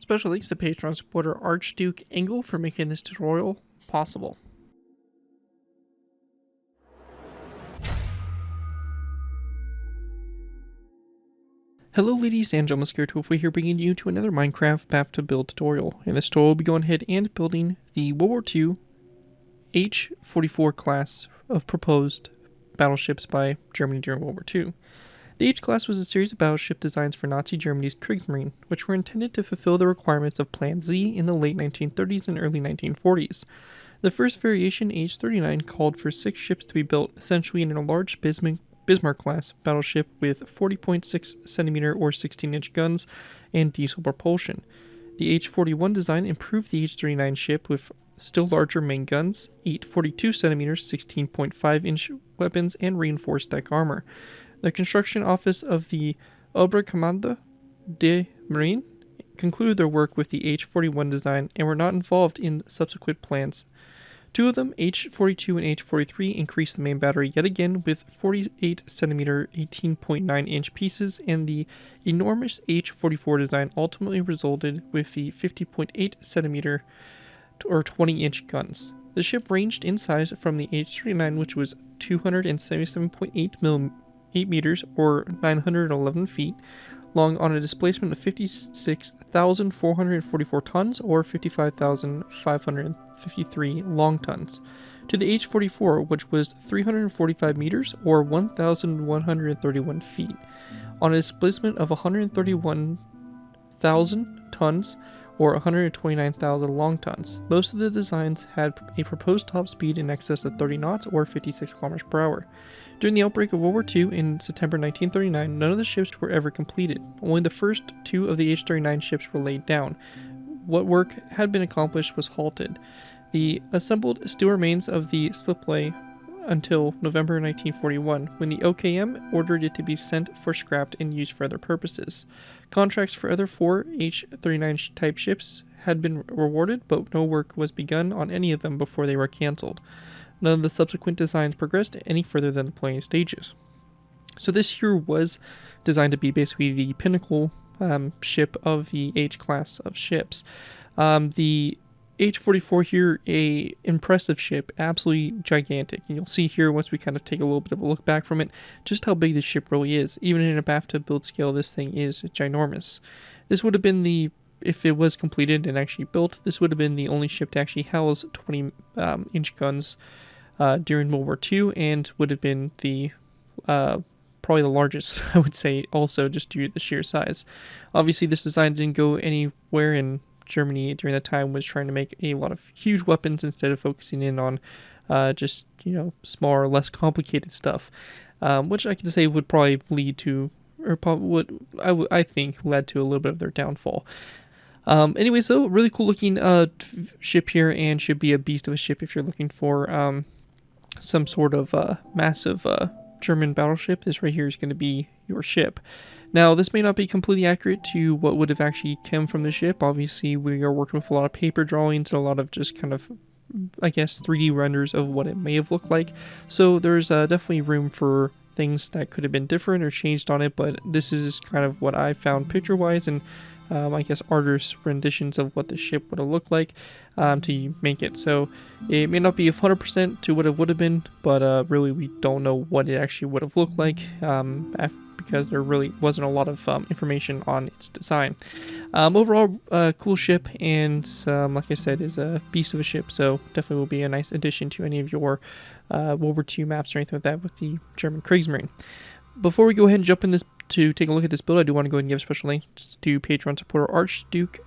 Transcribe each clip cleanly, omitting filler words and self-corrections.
Special thanks to Patreon supporter Archduke Engel for making this tutorial possible. Hello ladies and gentlemen, Scared204 here, bringing you to another Minecraft Path to Build tutorial. In this tutorial, we'll be going ahead and building the World War II H-44 class of proposed battleships by Germany during World War II. The H-class was a series of battleship designs for Nazi Germany's Kriegsmarine, which were intended to fulfill the requirements of Plan Z in the late 1930s and early 1940s. The first variation, H-39, called for 6 ships to be built, essentially in a large Bismarck-class battleship with 40.6 centimeter or 16-inch guns and diesel propulsion. The H-41 design improved the H-39 ship with still larger main guns, 8.42 centimeters, 16.5-inch weapons, and reinforced deck armor. The construction office of the Oberkommando de Marine concluded their work with the H-41 design and were not involved in subsequent plans. Two of them, H-42 and H-43, increased the main battery yet again with 48cm 18.9-inch pieces, and the enormous H-44 design ultimately resulted with the 50.8cm or 20-inch guns. The ship ranged in size from the H-39, which was 277.8 meters or 911 feet long on a displacement of 56,444 tons or 55,553 long tons, to the H-44, which was 345 meters or 1,131 feet on a displacement of 131,000 tons or 129,000 long tons. Most of the designs had a proposed top speed in excess of 30 knots or 56 kilometers per hour. During the outbreak of World War II in September 1939, none of the ships were ever completed. Only the first 2 of the H-39 ships were laid down. What work had been accomplished was halted. The assembled still remains of the slip-lay until November 1941, when the OKM ordered it to be sent for scrapped and used for other purposes. Contracts for other 4 H-39 type ships had been awarded, but no work was begun on any of them before they were cancelled. None of the subsequent designs progressed any further than the planning stages. So this here was designed to be basically the pinnacle ship of the H-class of ships. The H-44 here, a impressive ship, absolutely gigantic, and you'll see here once we kind of take a little bit of a look back from it, just how big this ship really is. Even in a bathtub build scale, this thing is ginormous. This would have been the, if it was completed and actually built, this would have been the only ship to actually house 20-inch guns during World War II, and would have been the probably the largest, I would say, also just due to the sheer size. Obviously, this design didn't go anywhere, and Germany during that time was trying to make a lot of huge weapons instead of focusing in on just, smaller, less complicated stuff, which I can say would probably lead to, or probably would, I think, led to a little bit of their downfall. Anyways, though, really cool looking ship here, and should be a beast of a ship if you're looking for some sort of massive German battleship. This right here is going to be your ship. Now, this may not be completely accurate to what would have actually come from the ship. Obviously, we are working with a lot of paper drawings and a lot of just kind of, I guess, 3D renders of what it may have looked like. So there's definitely room for things that could have been different or changed on it, but this is kind of what I found picture-wise, and I guess artists' renditions of what the ship would have looked like to make it. So it may not be 100% to what it would have been, but really we don't know what it actually would have looked like because there really wasn't a lot of information on its design. Overall, cool ship, and like I said, is a beast of a ship, so definitely will be a nice addition to any of your World War II maps or anything like that with the German Kriegsmarine. Before we go ahead and jump in this to take a look at this build, I do want to go ahead and give a special thanks to Patreon supporter Archduke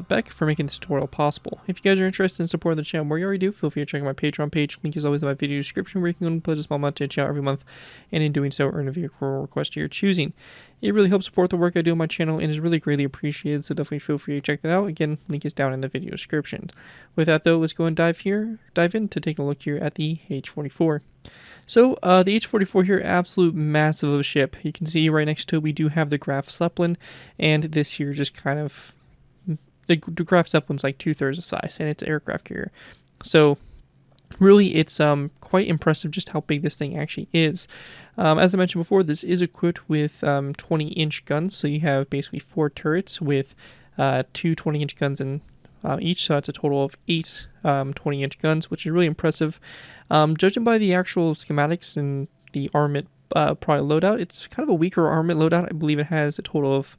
Beck for making this tutorial possible. If you guys are interested in supporting the channel more you already do, feel free to check out my Patreon page. Link is always in my video description, where you can go and pledge a small amount to check out every month, and in doing so earn a vehicle request of your choosing. It really helps support the work I do on my channel and is really greatly appreciated, so definitely feel free to check that out. Again, link is down in the video description. With that though, let's go and dive in to take a look here at the H-44. So the H-44 here, absolute massive of a ship. You can see right next to it we do have the Graf Zeppelin, and this here just kind of, the Graf Zeppelin's like 2/3 the size, and it's an aircraft carrier. So really it's quite impressive just how big this thing actually is. As I mentioned before, this is equipped with 20-inch guns, so you have basically 4 turrets with two 20-inch guns in each, so that's a total of 8 20-inch guns, which is really impressive. Judging by the actual schematics and the armament probably loadout, it's kind of a weaker armament loadout. I believe it has a total of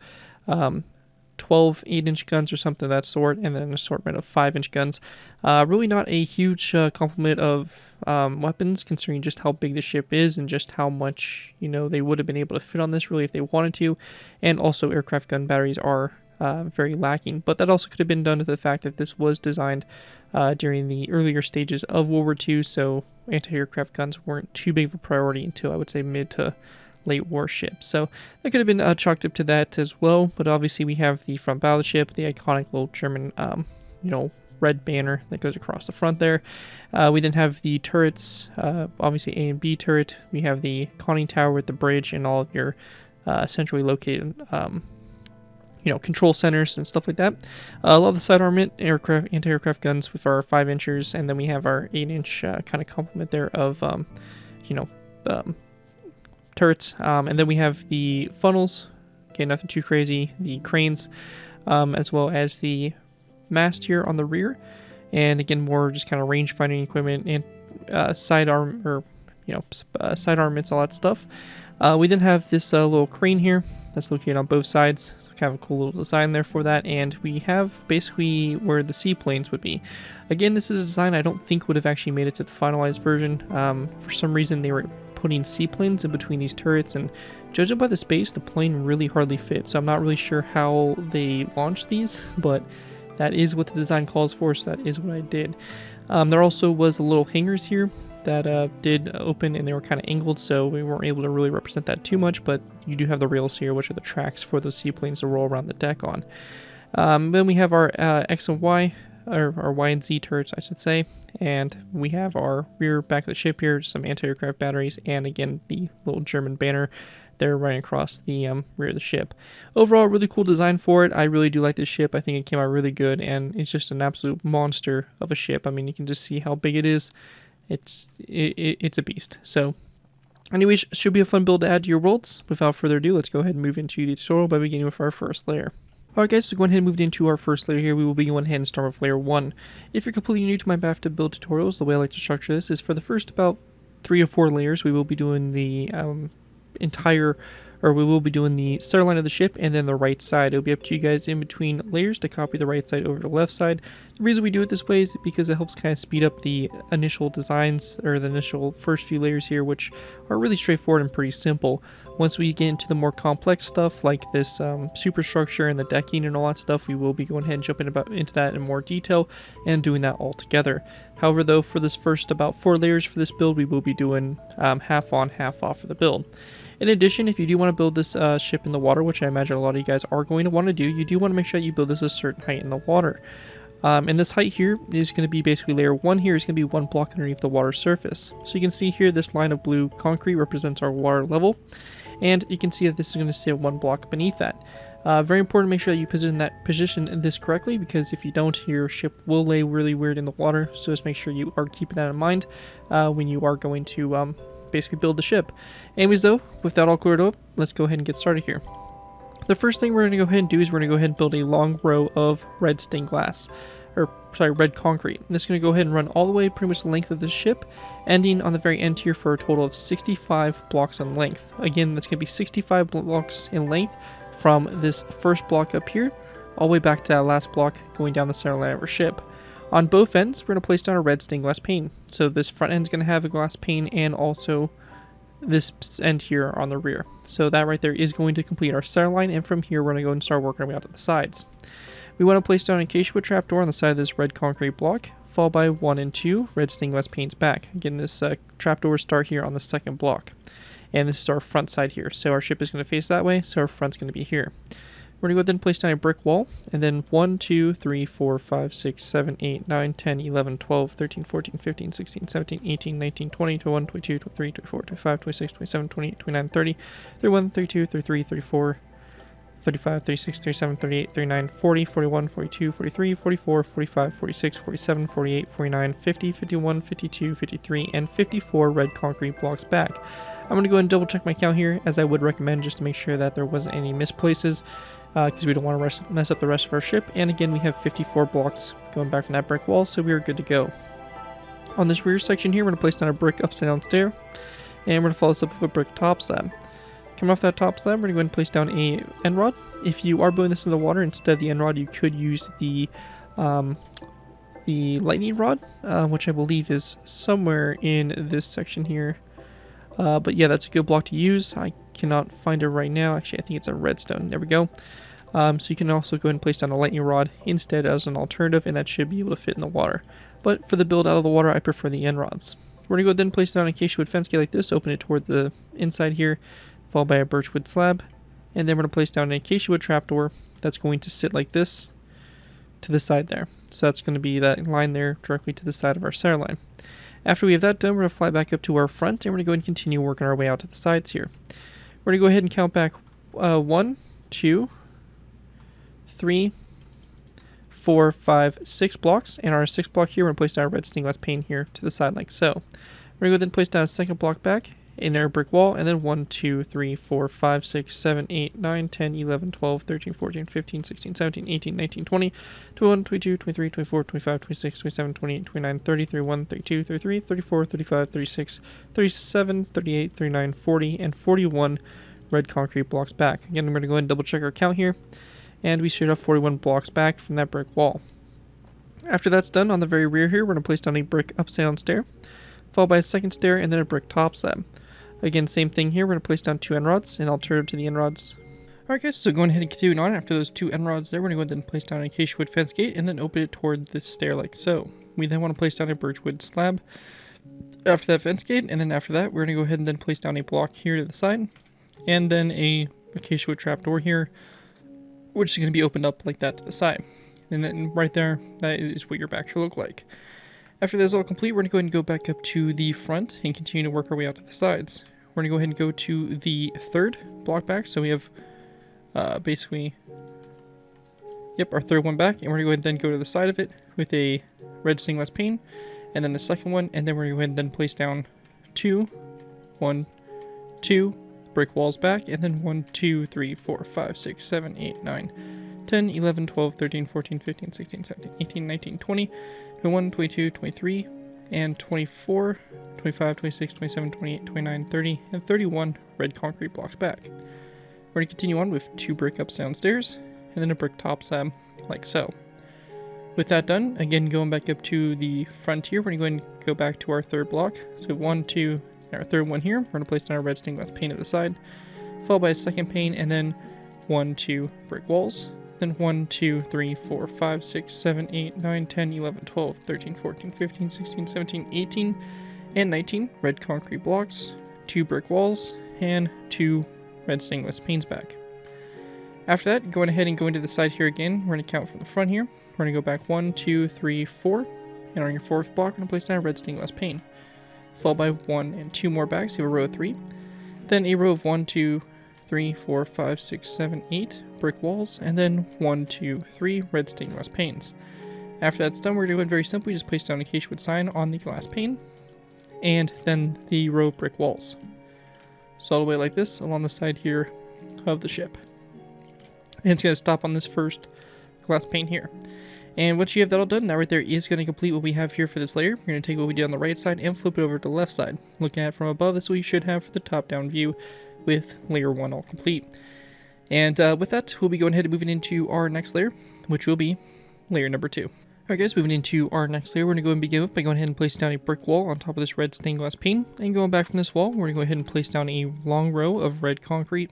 12 8-inch guns or something of that sort, and then an assortment of 5-inch guns. Really not a huge complement of weapons, considering just how big the ship is and just how much, you know, they would have been able to fit on this really if they wanted to. And also aircraft gun batteries are very lacking, but that also could have been done to the fact that this was designed during the earlier stages of World War II, so anti-aircraft guns weren't too big of a priority until, I would say, mid to late war ships. So that could have been chalked up to that as well. But obviously we have the front battleship, the iconic little German, you know, red banner that goes across the front there. We then have the turrets, obviously A and B turret. We have the conning tower with the bridge and all of your centrally located, you know, control centers and stuff like that. A lot of the side armament, aircraft, anti-aircraft guns with our 5-inchers, and then we have our 8-inch kind of complement there of, you know, turrets, and then we have the funnels. Okay, nothing too crazy. The cranes, as well as the mast here on the rear, and again more just kind of range finding equipment and side arm, or you know, side armaments, all that stuff. We then have this little crane here that's located on both sides, so kind of a cool little design there for that. And we have basically where the seaplanes would be. Again, this is a design I don't think would have actually made it to the finalized version. For some reason they were putting seaplanes in between these turrets, and judging by the space, the plane really hardly fit, so I'm not really sure how they launched these, but that is what the design calls for, so that is what I did. There also was a little hangars here that did open, and they were kind of angled, so we weren't able to really represent that too much, but you do have the rails here, which are the tracks for those seaplanes to roll around the deck on. Then we have our X and Y, or Y and Z turrets, I should say, and we have our rear back of the ship here, some anti-aircraft batteries, and again the little German banner there running across the rear of the ship. Overall, really cool design for it. I really do like this ship. I think it came out really good, and it's just an absolute monster of a ship. I mean, you can just see how big it is. It's a beast. So anyways, should be a fun build to add to your worlds. Without further ado, let's go ahead and move into the tutorial by beginning with our first layer. Alright guys, so go ahead and move into our first layer here. We will be going ahead and start with layer 1. If you're completely new to my Battleship build tutorials, the way I like to structure this is for the first about 3 or 4 layers, we will be doing the we will be doing the center line of the ship and then the right side. It'll be up to you guys in between layers to copy the right side over to the left side. The reason we do it this way is because it helps kind of speed up the initial designs, or the initial first few layers here, which are really straightforward and pretty simple. Once we get into the more complex stuff like this superstructure and the decking and all that stuff, we will be going ahead and jumping into that in more detail and doing that all together. However, though, for this first about 4 layers for this build, we will be doing half on, half off for the build. In addition, if you do want to build this ship in the water, which I imagine a lot of you guys are going to want to do, you do want to make sure that you build this a certain height in the water. And this height here is going to be basically layer 1 here is going to be 1 block underneath the water surface. So you can see here this line of blue concrete represents our water level, and you can see that this is going to sit 1 block beneath that. Very important to make sure that you position this correctly, because if you don't, your ship will lay really weird in the water. So just make sure you are keeping that in mind when you are going to basically build the ship. Anyways though, with that all cleared up, let's go ahead and get started here. The first thing we're going to go ahead and do is we're going to go ahead and build a long row of red stained glass, or sorry, red concrete. And this is going to go ahead and run all the way pretty much the length of the ship, ending on the very end here for a total of 65 blocks in length. Again, that's going to be 65 blocks in length from this first block up here all the way back to that last block going down the center line of our ship. On both ends, we're going to place down a red stained glass pane. So this front end is going to have a glass pane, and also this end here on the rear. So that right there is going to complete our center line, and from here we're going to go and start working our way out to the sides. We want to place down a Koichi trapdoor on the side of this red concrete block, followed by 1 and 2 red stained glass panes back. Again, this trapdoors start here on the second block. And this is our front side here. So our ship is going to face that way, so our front's going to be here. We're going to go ahead and place down a brick wall, and then 1, 2, 3, 4, 5, 6, 7, 8, 9, 10, 11, 12, 13, 14, 15, 16, 17, 18, 19, 20, 21, 22, 23, 24, 25, 26, 27, 28, 29, 30, 31, 32, 33, 34, 35, 36, 37, 38, 39, 40, 41, 42, 43, 44, 45, 46, 47, 48, 49, 50, 51, 52, 53, and 54 red concrete blocks back. I'm going to go ahead and double check my count here, as I would recommend, just to make sure that there wasn't any misplaces. because we don't want to mess up the rest of our ship. And again, we have 54 blocks going back from that brick wall, so we are good to go. On this rear section here, we're going to place down a brick upside down stair, and we're going to follow this up with a brick top slab. Coming off that top slab, we're going to go ahead and place down a end rod. If you are building this in the water instead of the end rod, you could use the lightning rod, which I believe is somewhere in this section here. But yeah, that's a good block to use. I cannot find it right now. Actually, I think it's a redstone. There we go. So you can also go ahead and place down a lightning rod instead as an alternative, and that should be able to fit in the water. But for the build out of the water, I prefer the end rods. We're going to go ahead and place down a acacia wood fence gate like this, open it toward the inside here, followed by a birch wood slab. And then we're going to place down an acacia wood trapdoor that's going to sit like this to the side there. So that's going to be that line there directly to the side of our center line. After we have that done, we're going to fly back up to our front, and we're going to go ahead and continue working our way out to the sides here. We're going to go ahead and count back 1, 2, 3, 4, 5, 6 blocks, and our 6th block here, we're going to place down our red stained glass pane here to the side like so. We're going to go ahead and place down a second block back in our brick wall, and then 1, 2, 3, 4, 5, 6, 7, 8, 9, 10, 11, 12, 13, 14, 15, 16, 17, 18, 19, 20, 21, 22, 23, 24, 25, 26, 27, 28, 29, 30, 31, 32, 33, 34, 35, 36, 37, 38, 39, 40, and 41 red concrete blocks back. Again, we're going to go ahead and double check our count here, and we should have 41 blocks back from that brick wall. After that's done, on the very rear here, we're going to place down a brick upside down stair, followed by a second stair, and then a brick top slab. Again, same thing here, we're going to place down 2 end rods, an alternative to the end rods. Alright guys, so going ahead and continuing on, after those 2 end rods there, we're going to go ahead and place down an acacia wood fence gate, and then open it toward this stair like so. We then want to place down a birch wood slab after that fence gate, and then after that, we're going to go ahead and then place down a block here to the side, and then a acacia wood trapdoor here, which is going to be opened up like that to the side. And then right there, that is what your back should look like. After this is all complete, we're going to go ahead and go back up to the front and continue to work our way out to the sides. We're going to go ahead and go to the 3rd block back. So we have basically, our 3rd one back. And we're going to go ahead and then go to the side of it with a red stained glass pane. And then the 2nd one. And then we're going to go ahead and then place down 2 brick walls back. And then 1, 2, 3, 4, 5, 6, 7, 8, 9, 10, 11, 12, 13, 14, 15, 16, 17, 18, 19, 20, 21, 22, 23, and 24, 25, 26, 27, 28, 29, 30, and 31 red concrete blocks back. We're going to continue on with 2 brick ups downstairs, and then a brick top slab, like so. With that done, again going back up to the front here, we're going to go ahead and go back to our 3rd block. So 1, 2, and our 3rd one here, we're going to place down our red stained glass pane at the side, followed by a 2nd pane, and then 1, 2 brick walls. Then 1, 2, 3, 4, 5, 6, 7, 8, 9, 10, 11, 12, 13, 14, 15, 16, 17, 18, and 19 red concrete blocks, 2 brick walls, and 2 red stained glass panes back. After that, going ahead and going to the side here again, we're going to count from the front here. We're going to go back 1, 2, 3, 4, and on your 4th block, we're going to place down a red stained glass pane, followed by 1 and 2 more back, so you have a row of 3. Then a row of 1, 2, 3, 4, 5, 6, 7, 8 brick walls, and then 1, 2, 3 red stained glass panes. After that's done, we're going to do it very simply, just place down a acacia wood sign on the glass pane, and then the row of brick walls. So all the way like this, along the side here of the ship. And it's going to stop on this first glass pane here. And once you have that all done, that right there is going to complete what we have here for this layer. We're going to take what we did on the right side and flip it over to the left side. Looking at it from above, this is what you should have for the top-down view with layer 1 all complete. And with that, we'll be going ahead and moving into our next layer, which will be layer number 2. Alright guys, moving into our next layer, we're going to go and begin with by going ahead and placing down a brick wall on top of this red stained glass pane. And going back from this wall, we're going to go ahead and place down a long row of red concrete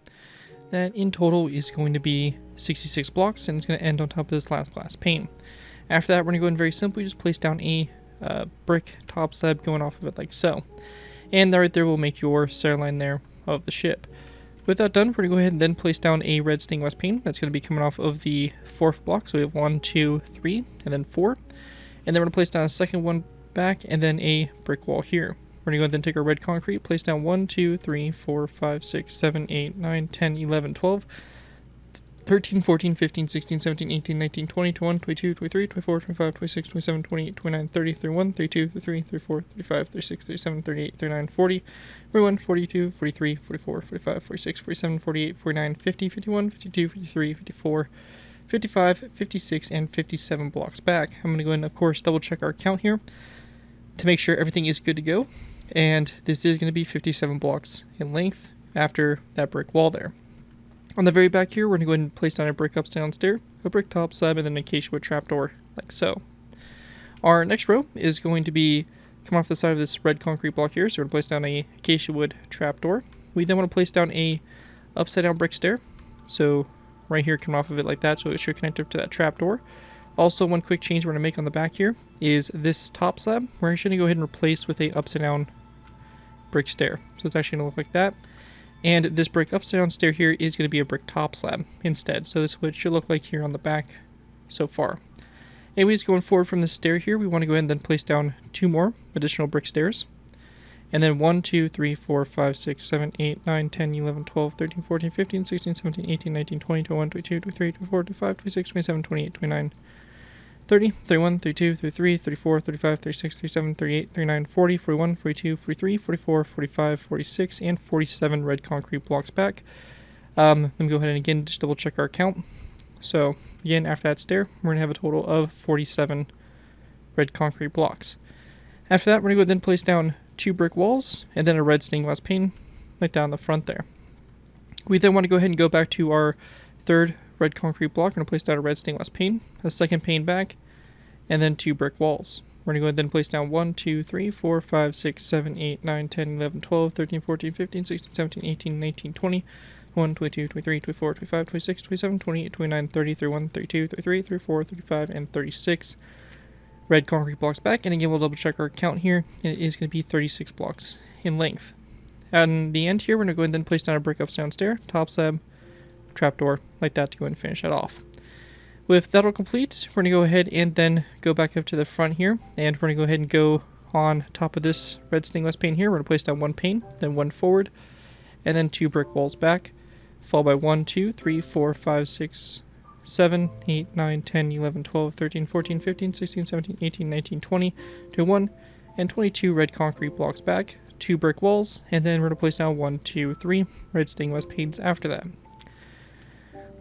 that in total is going to be 66 blocks, and it's going to end on top of this last glass pane. After that, we're going to go and very simply just place down a brick top slab going off of it like so. And that right there will make your center line there of the ship. With that done, we're going to go ahead and then place down a red stained glass pane that's going to be coming off of the 4th block. So we have 1, 2, 3, and then 4. And then we're going to place down a second one back, and then a brick wall here. We're going to go ahead and then take our red concrete, place down 1, 2, 3, 4, 5, 6, 7, 8, 9, 10, 11, 12, 13, 14, 15, 16, 17, 18, 19, 20, 21, 22, 23, 24, 25, 26, 27, 28, 29, 30, 31, 32, 33, 34, 35, 36, 37, 38, 39, 40, 41, 42, 43, 44, 45, 46, 47, 48, 49, 50, 51, 52, 53, 54, 55, 56, and 57 blocks back. I'm going to go ahead and, of course, double check our count here to make sure everything is good to go. And this is going to be 57 blocks in length after that brick wall there. On the very back here, we're going to go ahead and place down a brick upside down stair, a brick top slab, and then an acacia wood trapdoor, like so. Our next row is going to be come off the side of this red concrete block here, so we're going to place down a acacia wood trapdoor. We then want to place down a upside down brick stair, so right here come off of it like that, so it should connect up to that trapdoor. Also, one quick change we're going to make on the back here is this top slab, we're actually going to go ahead and replace with a upside down brick stair. So it's actually going to look like that. And this brick upside down stair here is going to be a brick top slab instead. So this is what it should look like here on the back so far. Anyways, going forward from this stair here, we want to go ahead and then place down 2 more additional brick stairs. And then 1, 2, 3, 4, 5, 6, 7, 8, 9, 10, 11, 12, 13, 14, 15, 16, 17, 18, 19, 20, 21, 22, 23, 24, 25, 26, 27, 28, 29, 30, 31, 32, 33, 34, 35, 36, 37, 38, 39, 40, 41, 42, 43, 44, 45, 46, and 47 red concrete blocks back. Let me go ahead and again just double check our count. So again, after that stair, we're going to have a total of 47 red concrete blocks. After that, we're going to go then place down 2 brick walls and then a red stained glass pane like down the front there. We then want to go ahead and go back to our third red concrete block. We're going to place down a red stained glass pane, a second pane back, and then 2 brick walls. We're going to go ahead and then place down 1, 2, 3, 4, 5, 6, 7, 8, 9, 10, 11, 12, 13, 14, 15, 16, 17, 18, 19, 20, 21, 22, 23, 24, 25, 26, 27, 28, 29, 30, 31, 32, 33, 34, 35, and 36 red concrete blocks back. And again, we'll double check our count here, and it is going to be 36 blocks in length. At the end here, we're going to go ahead and then place down a brick upside down stair, top slab, trapdoor, like that to go ahead and finish that off. With that all complete, we're going to go ahead and then go back up to the front here, and we're going to go ahead and go on top of this red stained glass pane here. We're going to place down 1 pane, then 1 forward, and then 2 brick walls back, followed by 1, 2, 3, 4, 5, 6, 7, 8, 9, 10, 11, 12, 13, 14, 15, 16, 17, 18, 19, 20, 21, and 22 red concrete blocks back, 2 brick walls, and then we're going to place down 1, 2, 3 red stained glass panes after that.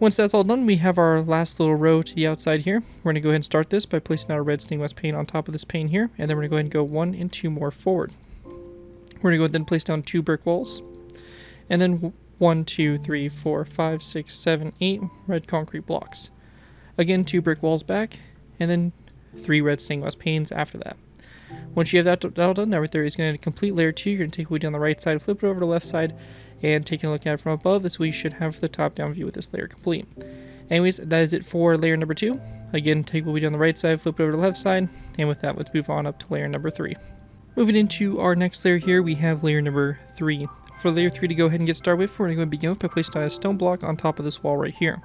Once that's all done, we have our last little row to the outside here. We're going to go ahead and start this by placing out a red stained glass pane on top of this pane here, and then we're going to go ahead and go 1 and 2 more forward. We're going to go ahead and place down 2 brick walls, and then 1, 2, 3, 4, 5, 6, 7, 8 red concrete blocks. Again, 2 brick walls back, and then 3 red stained glass panes after that. Once you have that all done, that right there is going to complete layer 2. You're going to take a look on the right side, flip it over to the left side, and taking a look at it from above. This way you should have the top-down view with this layer complete. Anyways, that is it for layer number 2. Again, take what we do on the right side, flip it over to the left side, and with that, let's move on up to layer number 3. Moving into our next layer here, we have layer number 3. For layer 3 to go ahead and get started with, we're going to begin with by placing down a stone block on top of this wall right here.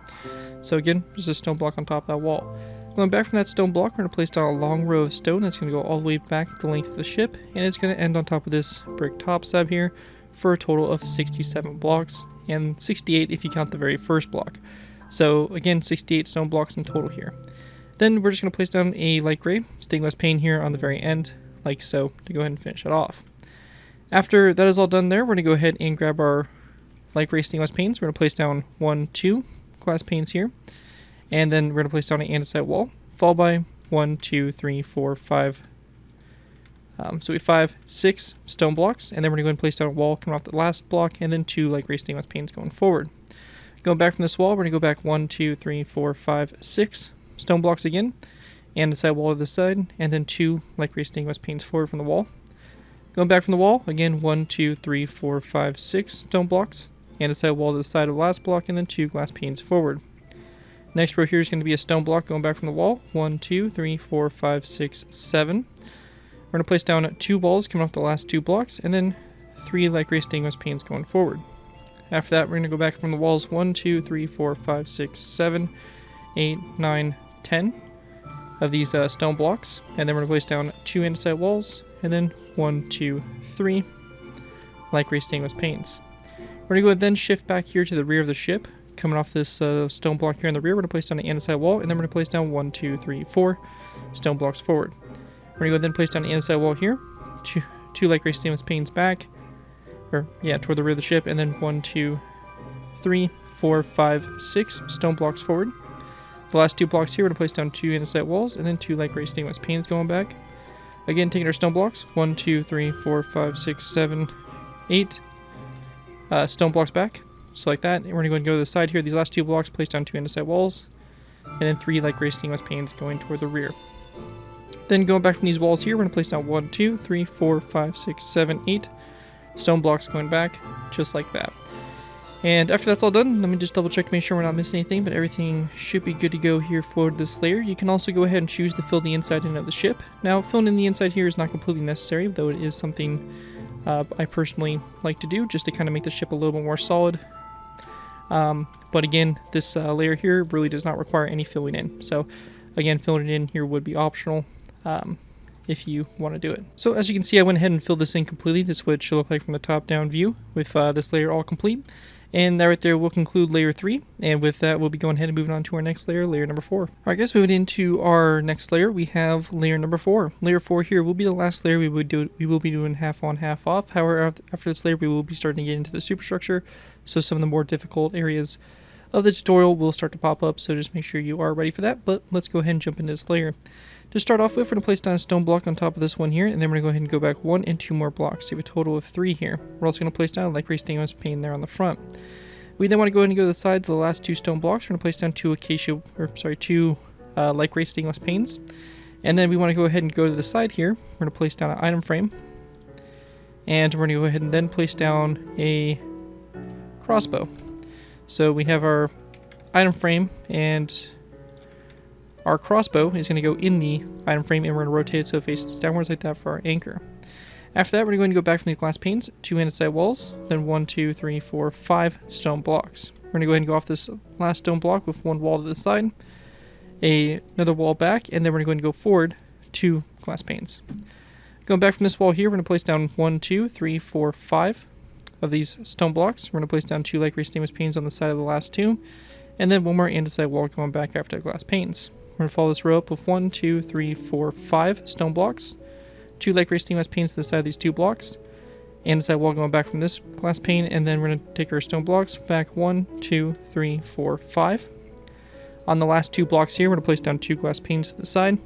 So again, just a stone block on top of that wall. Going back from that stone block, we're going to place down a long row of stone that's going to go all the way back the length of the ship, and it's going to end on top of this brick top slab here for a total of 67 blocks, and 68 if you count the very first block. So again, 68 stone blocks in total here. Then we're just going to place down a light gray stained glass pane here on the very end, like so, to go ahead and finish it off. After that is all done there, we're going to go ahead and grab our light gray stained glass panes. We're going to place down 1, 2 glass panes here, and then we're going to place down an andesite wall, followed by 1, 2, 3, 4, 5. So we have 5, 6 stone blocks, and then we're going to go ahead and place down a wall coming off the last block, and then 2 light gray stained glass panes going forward. Going back from this wall, we're going to go back 1, 2, 3, 4, 5, 6 stone blocks again, and a side wall to the side, and then 2 light gray stained glass panes forward from the wall. Going back from the wall, again 1, 2, 3, 4, 5, 6 stone blocks, and a side wall to the side of the last block, and then 2 glass panes forward. Next row here is going to be a stone block going back from the wall, 1, 2, 3, 4, 5, 6, 7. We're going to place down 2 walls coming off the last 2 blocks, and then 3 light gray stained glass panes going forward. After that, we're going to go back from the walls 1, 2, 3, 4, 5, 6, 7, 8, 9, 10 of these stone blocks, and then we're going to place down 2 andesite walls, and then 1, 2, 3 light gray stained glass panes. We're going to go ahead and then shift back here to the rear of the ship, coming off this stone block here in the rear, we're going to place down the andesite wall, and then we're going to place down 1, 2, 3, 4 stone blocks forward. We're going to go then place down the andesite wall here, two light gray stainless panes back, or yeah, toward the rear of the ship, and then 1, 2, 3, 4, 5, 6 stone blocks forward. The last 2 blocks here, we're going to place down 2 andesite walls, and then 2 light gray stainless panes going back. Again, taking our stone blocks, 1, 2, 3, 4, 5, 6, 7, 8 stone blocks back, so like that. And we're going to go to the side here. These last 2 blocks, place down 2 andesite walls, and then 3 light gray stainless panes going toward the rear. Then going back from these walls here, we're going to place down 1, 2, 3, 4, 5, 6, 7, 8 stone blocks going back, just like that. And after that's all done, let me just double check to make sure we're not missing anything, but everything should be good to go here for this layer. You can also go ahead and choose to fill the inside in of the ship. Now, filling in the inside here is not completely necessary, though it is something I personally like to do, just to kind of make the ship a little bit more solid. But again, this layer here really does not require any filling in. So again, filling it in here would be optional if you want to do it. So as you can see, I went ahead and filled this in completely. This is what it should look like from the top-down view with this layer all complete. And that right there will conclude layer 3, and with that we'll be going ahead and moving on to our next layer, layer number 4. Alright guys, moving into our next layer, we have layer number 4. Layer 4 here will be the last layer we will be doing half on, half off. However, after this layer we will be starting to get into the superstructure, so some of the more difficult areas of the tutorial will start to pop up, so just make sure you are ready for that. But let's go ahead and jump into this layer. To start off with, we're going to place down a stone block on top of this one here, and then we're going to go ahead and go back 1 and 2 more blocks. So we have a total of 3 here. We're also going to place down a light gray stainless pane there on the front. We then want to go ahead and go to the sides of the last 2 stone blocks. We're going to place down 2 light gray stainless panes. And then we want to go ahead and go to the side here. We're going to place down an item frame. And we're going to go ahead and then place down a crossbow. So we have our item frame, and our crossbow is going to go in the item frame, and we're going to rotate it so it faces downwards like that for our anchor. After that, we're going to go back from these glass panes, 2 andesite walls, then 1, 2, 3, 4, 5 stone blocks. We're going to go ahead and go off this last stone block with 1 wall to the side, another wall back, and then we're going to go forward 2 glass panes. Going back from this wall here, we're going to place down 1, 2, 3, 4, 5 of these stone blocks. We're going to place down 2 light gray stainless panes on the side of the last 2, and then 1 more andesite wall going back after the glass panes. We're going to follow this row up with 1, 2, 3, 4, 5 stone blocks, 2 light gray stainless panes to the side of these 2 blocks, andesite wall going back from this glass pane, and then we're going to take our stone blocks back 1, 2, 3, 4, 5. On the last 2 blocks here, we're going to place down 2 glass panes to the side,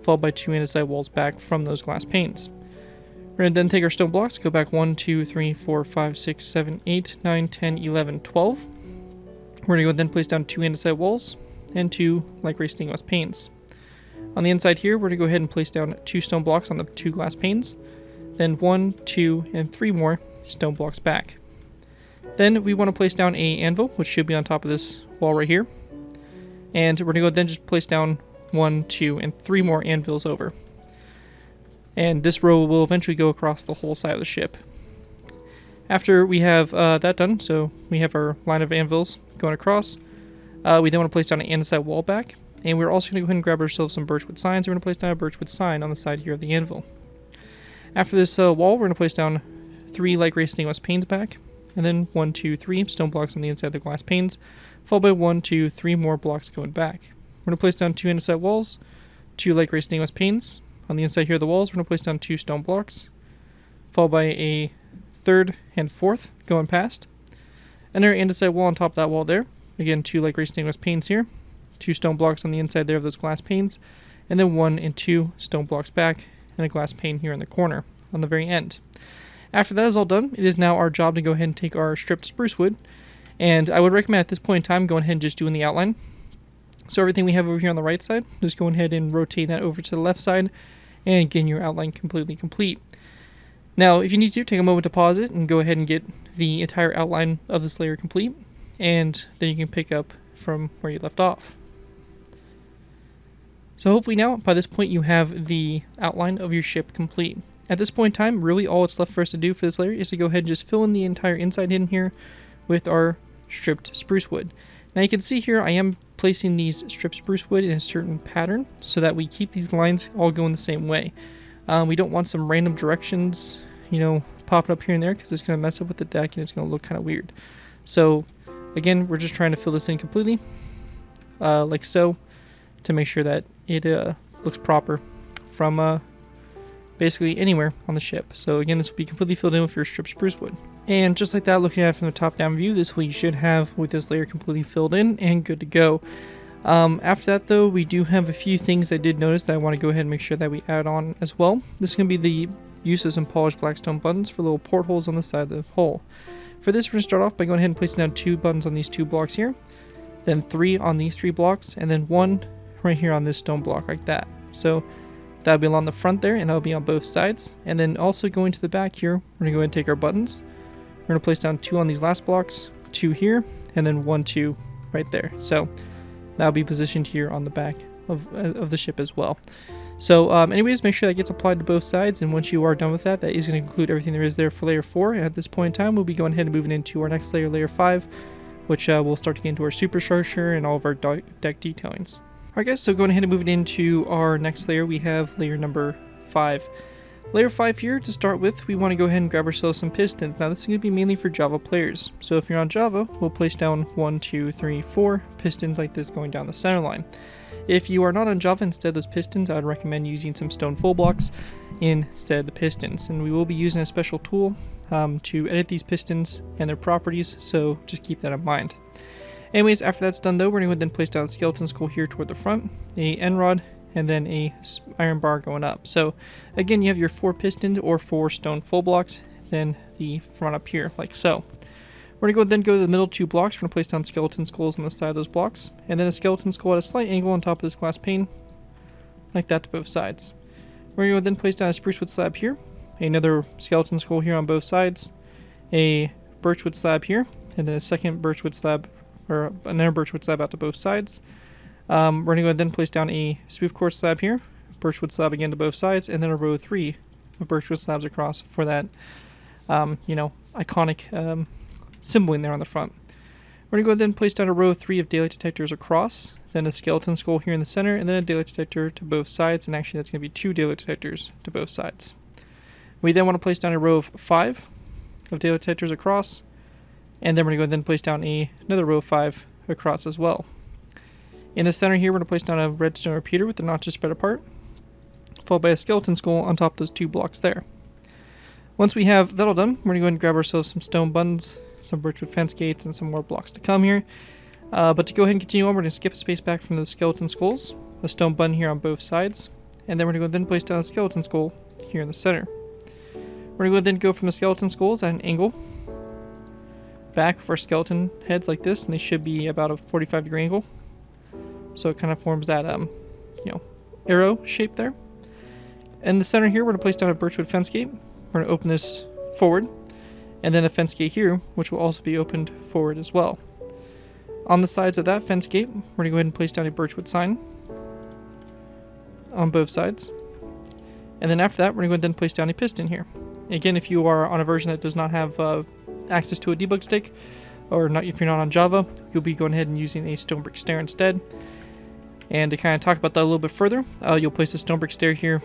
followed by 2 andesite walls back from those glass panes. We're going to then take our stone blocks, go back 1, 2, 3, 4, 5, 6, 7, 8, 9, 10, 11, 12. We're going to go then place down 2 andesite walls and 2 light gray stainless panes. On the inside here, we're going to go ahead and place down 2 stone blocks on the 2 glass panes, then 1, 2, and 3 more stone blocks back. Then we want to place down a anvil, which should be on top of this wall right here. And we're going to go then just place down 1, 2, and 3 more anvils over. And this row will eventually go across the whole side of the ship. After we have that done, so we have our line of anvils going across, we then want to place down an andesite wall back. And we're also going to go ahead and grab ourselves some birchwood signs. We're going to place down a birchwood sign on the side here of the anvil. After this wall, we're going to place down 3 light gray stainless panes back, and then 1, 2, 3 stone blocks on the inside of the glass panes, followed by 1, 2, 3 more blocks going back. We're going to place down 2 andesite walls, 2 light gray stainless panes. On the inside here of the walls, we're going to place down 2 stone blocks, followed by a 3rd and 4th going past. Another andesite wall on top of that wall there. Again, 2 light gray stainless panes here. 2 stone blocks on the inside there of those glass panes, and then 1 and 2 stone blocks back, and a glass pane here in the corner on the very end. After that is all done, it is now our job to go ahead and take our stripped spruce wood, and I would recommend at this point in time going ahead and just doing the outline. So everything we have over here on the right side, just go ahead and rotate that over to the left side, and getting your outline completely complete. Now, if you need to, take a moment to pause it and go ahead and get the entire outline of this layer complete, and then you can pick up from where you left off. So hopefully now, by this point, you have the outline of your ship complete. At this point in time, really all it's left for us to do for this layer is to go ahead and just fill in the entire inside in here with our stripped spruce wood. Now you can see here I am placing these stripped spruce wood in a certain pattern so that we keep these lines all going the same way. We don't want some random directions, popping up here and there, because it's going to mess up with the deck and it's going to look kind of weird. So Again, we're just trying to fill this in completely, like so, to make sure that it looks proper from basically anywhere on the ship. So again, this will be completely filled in with your stripped spruce wood. And just like that, looking at it from the top down view, this way you should have with this layer completely filled in and good to go. After that though, we do have a few things I did notice that I want to go ahead and make sure that we add on as well. This is going to be the use of some polished blackstone buttons for little portholes on the side of the hull. For this, we're going to start off by going ahead and placing down 2 buttons on these 2 blocks here, then 3 on these 3 blocks, and then 1 right here on this stone block like that. So that'll be along the front there, and that'll be on both sides. And then also going to the back here, we're going to go ahead and take our buttons. We're going to place down 2 on these last blocks, 2 here, and then 1, 2 right there. So that'll be positioned here on the back of the ship as well. So anyways, make sure that gets applied to both sides, and once you are done with that, that is going to include everything there is there for layer 4. And at this point in time, we'll be going ahead and moving into our next layer, layer 5, which we'll start to get into our superstructure and all of our deck detailings. Alright guys, so going ahead and moving into our next layer, we have layer number 5. Layer 5 here, to start with, we want to go ahead and grab ourselves some pistons. Now this is going to be mainly for Java players. So if you're on Java, we'll place down 1, 2, 3, 4 pistons like this going down the center line. If you are not on Java, instead of those pistons, I would recommend using some stone full blocks instead of the pistons. And we will be using a special tool to edit these pistons and their properties, so just keep that in mind. Anyways, after that's done though, we're going to then place down a skeleton skull here toward the front, a end rod, and then a iron bar going up. So again, you have your 4 pistons or 4 stone full blocks, then the front up here, like so. We're going to go to the middle 2 blocks. We're going to place down skeleton skulls on the side of those blocks, and then a skeleton skull at a slight angle on top of this glass pane, like that to both sides. We're going to then place down a spruce wood slab here, another skeleton skull here on both sides, a birchwood slab here, and then a second birchwood slab, or another birchwood slab out to both sides. We're going to go ahead and then place down a smooth quartz slab here, birchwood slab again to both sides, and then a row 3 of birchwood slabs across for that, you know, iconic symbol in there on the front. We're going to go ahead and place down a row 3 of daylight detectors across, then a skeleton skull here in the center, and then a daylight detector to both sides, and actually that's going to be 2 daylight detectors to both sides. We then want to place down a row of 5 of daylight detectors across, and then we're going to go ahead and place down another row of 5 across as well. In the center here, we're going to place down a redstone repeater with the notches spread apart, followed by a skeleton skull on top of those 2 blocks there. Once we have that all done, we're going to go ahead and grab ourselves some stone buttons, some birchwood fence gates, and some more blocks to come here. But to go ahead and continue on, we're going to skip a space back from those skeleton skulls, a stone button here on both sides, and then we're going to go then place down a skeleton skull here in the center. We're going to then go from the skeleton skulls at an angle back for skeleton heads like this, and they should be about a 45-degree angle. So it kind of forms that, you know, arrow shape there. In the center here, we're going to place down a birchwood fence gate. We're going to open this forward, and then a fence gate here, which will also be opened forward as well. On the sides of that fence gate, we're going to go ahead and place down a birchwood sign on both sides. And then after that, we're going to go ahead and place down a piston here. Again, if you are on a version that does not have access to a debug stick, or not, if you're not on Java, you'll be going ahead and using a stone brick stair instead. And to kind of talk about that a little bit further, you'll place a stone brick stair here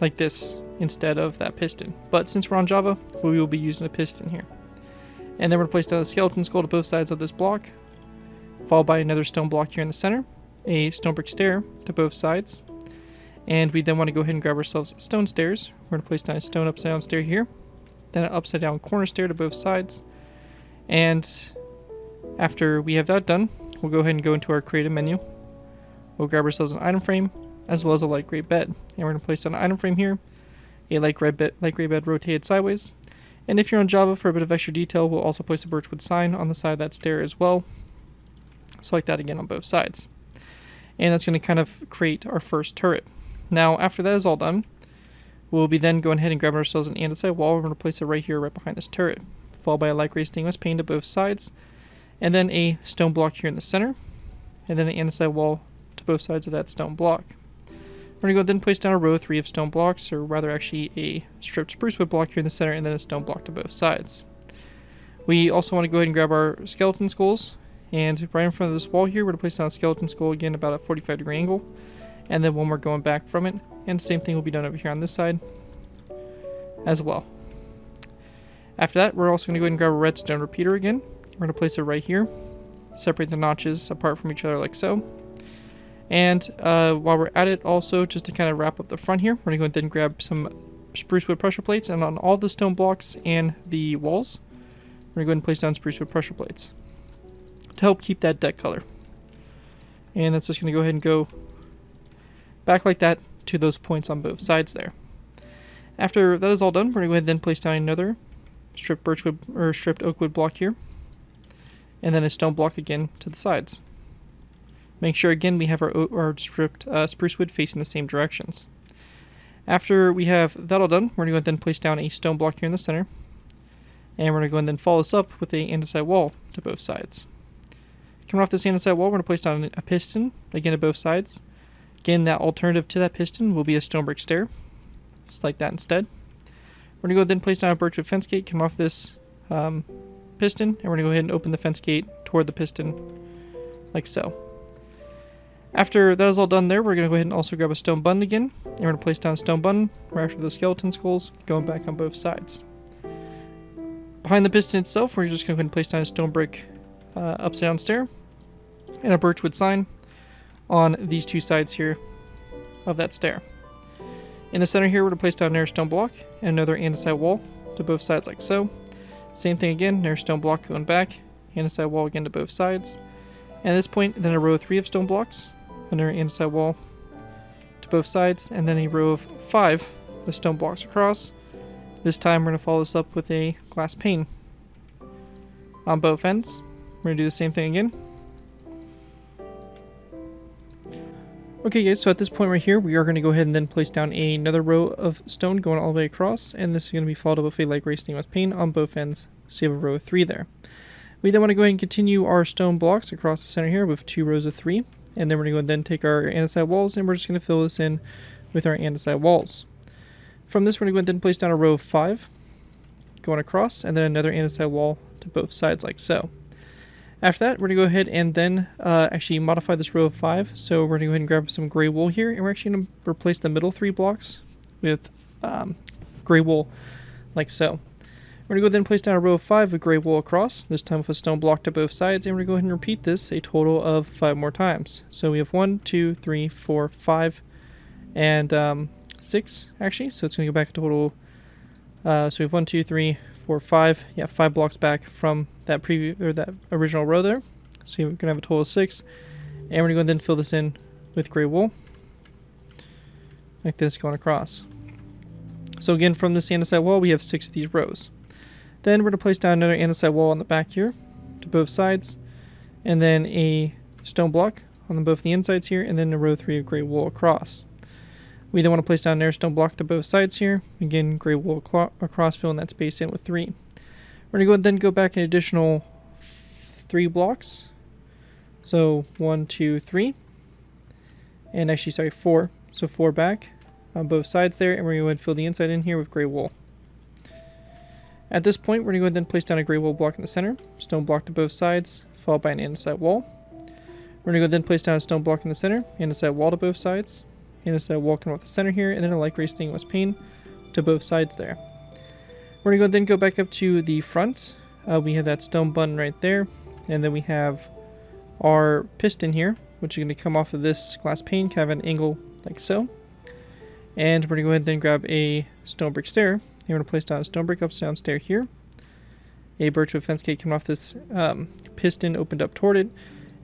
like this instead of that piston. But since we're on Java, we will be using a piston here. And then we're going to place down a skeleton skull to both sides of this block, followed by another stone block here in the center, a stone brick stair to both sides. And we then want to go ahead and grab ourselves stone stairs. We're going to place down a stone upside down stair here, then an upside down corner stair to both sides. And after we have that done, we'll go ahead and go into our creative menu. We'll grab ourselves an item frame as well as a light gray bed. And we're going to place down an item frame here, a light gray bed rotated sideways. And if you're on Java, for a bit of extra detail, we'll also place a birchwood sign on the side of that stair as well. So like that again on both sides. And that's going to kind of create our first turret. Now, after that is all done, we'll be then going ahead and grab ourselves an andesite wall. We're going to place it right here, right behind this turret, followed by a light gray stainless pane to both sides, and then a stone block here in the center, and then an andesite wall to both sides of that stone block. We're going to go then place down a row 3 of stone blocks, or rather actually a stripped spruce wood block here in the center, and then a stone block to both sides. We also want to go ahead and grab our skeleton skulls, and right in front of this wall here, we're going to place down a skeleton skull again about a 45-degree angle, and then one more going back from it, and same thing will be done over here on this side as well. After that, we're also going to go ahead and grab a redstone repeater again, We're going to place it right here. Separate the notches apart from each other like so. And while we're at it also, just to kind of wrap up the front here, we're going to go ahead and grab some spruce wood pressure plates, and on all the stone blocks and the walls, we're going to go ahead and place down spruce wood pressure plates to help keep that deck color. And that's just going to go ahead and go back like that to those points on both sides there. After that is all done, we're going to go ahead and then place down another stripped birchwood or stripped oak wood block here, and then a stone block again to the sides. Make sure again we have our stripped spruce wood facing the same directions. After we have that all done, we're going to go ahead and then place down a stone block here in the center, and we're going to go ahead and then follow this up with a andesite wall to both sides. Coming off this andesite wall, we're going to place down a piston again to both sides. Again, that alternative to that piston will be a stone brick stair, just like that instead. We're going to go ahead and place down a birchwood fence gate, come off this piston, and we're going to go ahead and open the fence gate toward the piston, like so. After that is all done there, we're going to go ahead and also grab a stone button again, and we're going to place down a stone button right after the skeleton skulls, going back on both sides. Behind the piston itself, we're just going to go ahead and place down a stone brick upside down stair, and a birchwood sign on these two sides here of that stair. In the center here, we're going to place down another stone block and another andesite wall to both sides like so. Same thing again, another stone block going back, andesite wall again to both sides. And at this point, then a row of 3 of stone blocks, another andesite wall to both sides, and then a row of 5 of stone blocks across. This time we're going to follow this up with a glass pane on both ends. We're going to do the same thing again. Okay guys, so at this point right here, we are going to go ahead and then place down another row of stone going all the way across, and this is going to be followed up with a light gray stained glass pane on both ends, so you have a row of 3 there. We then want to go ahead and continue our stone blocks across the center here with 2 rows of 3, and then we're going to go and then take our andesite walls, and we're just going to fill this in with our andesite walls. From this, we're going to go and then place down a row of 5 going across, and then another andesite wall to both sides like so. After that, we're going to go ahead and then actually modify this row of 5. So we're going to go ahead and grab some gray wool here, and we're actually going to replace the middle 3 blocks with gray wool like so. We're going to go ahead and place down a row of 5 with gray wool across, this time with a stone block to both sides, and we're going to go ahead and repeat this a total of 5 more times. So we have 1, 2, 3, 4, 5, and 6 actually, so it's going to go back a total, so we have 1, 2, 3, 4, 5, yeah, 5 blocks back from that that original row there. So you're going to have a total of 6, and we're going to go ahead and then fill this in with gray wool, like this going across. So again, from this andesite wall, we have 6 of these rows. Then we're going to place down another andesite wall on the back here to both sides, and then a stone block on both the insides here, and then a row 3 of gray wool across. We then want to place down another stone block to both sides here. Again, gray wool across, filling that space in with 3. We're going to go ahead and then go back an additional 3 blocks. So 1, 2, 3, and actually, sorry, 4. So 4 back on both sides there, and we're going to go ahead and fill the inside in here with gray wool. At this point, we're going to go ahead and then place down a gray wool block in the center, stone block to both sides, followed by an andesite wall. We're going to go then place down a stone block in the center, andesite wall to both sides, andesite wall coming off the center here, and then a light gray stained glass pane to both sides there. We're going to then go back up to the front. We have that stone button right there, and then we have our piston here, which is going to come off of this glass pane, kind of an angle like so. And we're going to go ahead and then grab a stone brick stair. You're going to place down a stone brick upside down stair here. A birchwood fence gate coming off this piston opened up toward it.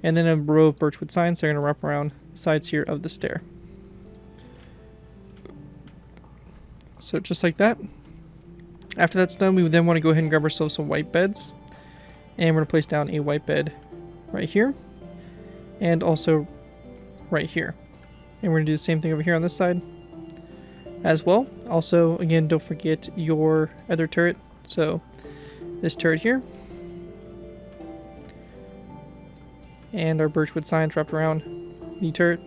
And then a row of birchwood signs that are going to wrap around the sides here of the stair. So just like that. After that's done, we would then want to go ahead and grab ourselves some white beds. And we're going to place down a white bed right here. And also right here. And we're going to do the same thing over here on this side as well. Also, again, don't forget your other turret. So this turret here, and our birchwood signs wrapped around the turret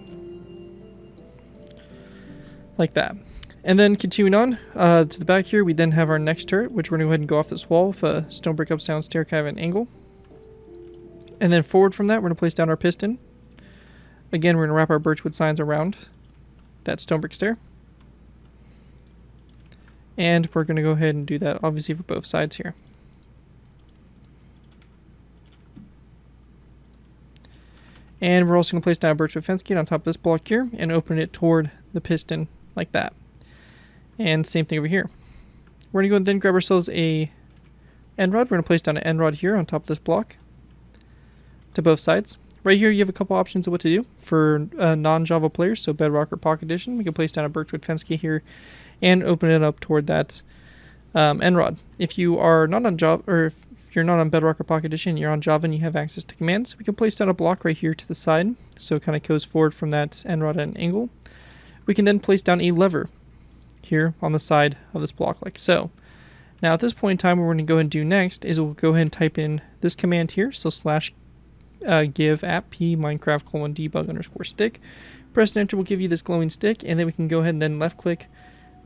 like that. And then continuing on to the back here, we then have our next turret, which we're going to go ahead and go off this wall with a stone brick upside down stair, kind of an angle. And then forward from that, we're going to place down our piston. Again, we're going to wrap our birchwood signs around that stone brick stair. And we're going to go ahead and do that, obviously, for both sides here. And we're also going to place down a birchwood fence gate on top of this block here and open it toward the piston like that. And same thing over here. We're going to go and then grab ourselves a end rod. We're going to place down an end rod here on top of this block to both sides. Right here you have a couple options of what to do for non-Java players, so Bedrock or Pocket Edition. We can place down a birchwood fence gate here and open it up toward that end rod. If you are not on Java, or if you're not on Bedrock or Pocket Edition, you're on Java and you have access to commands, we can place down a block right here to the side, so it kind of goes forward from that end rod at an angle. We can then place down a lever here on the side of this block like so. Now at this point in time, what we're going to go ahead and do next is we'll go ahead and type in this command here, so /give app p minecraft :debug _ stick. Press enter will give you this glowing stick, and then we can go ahead and then left click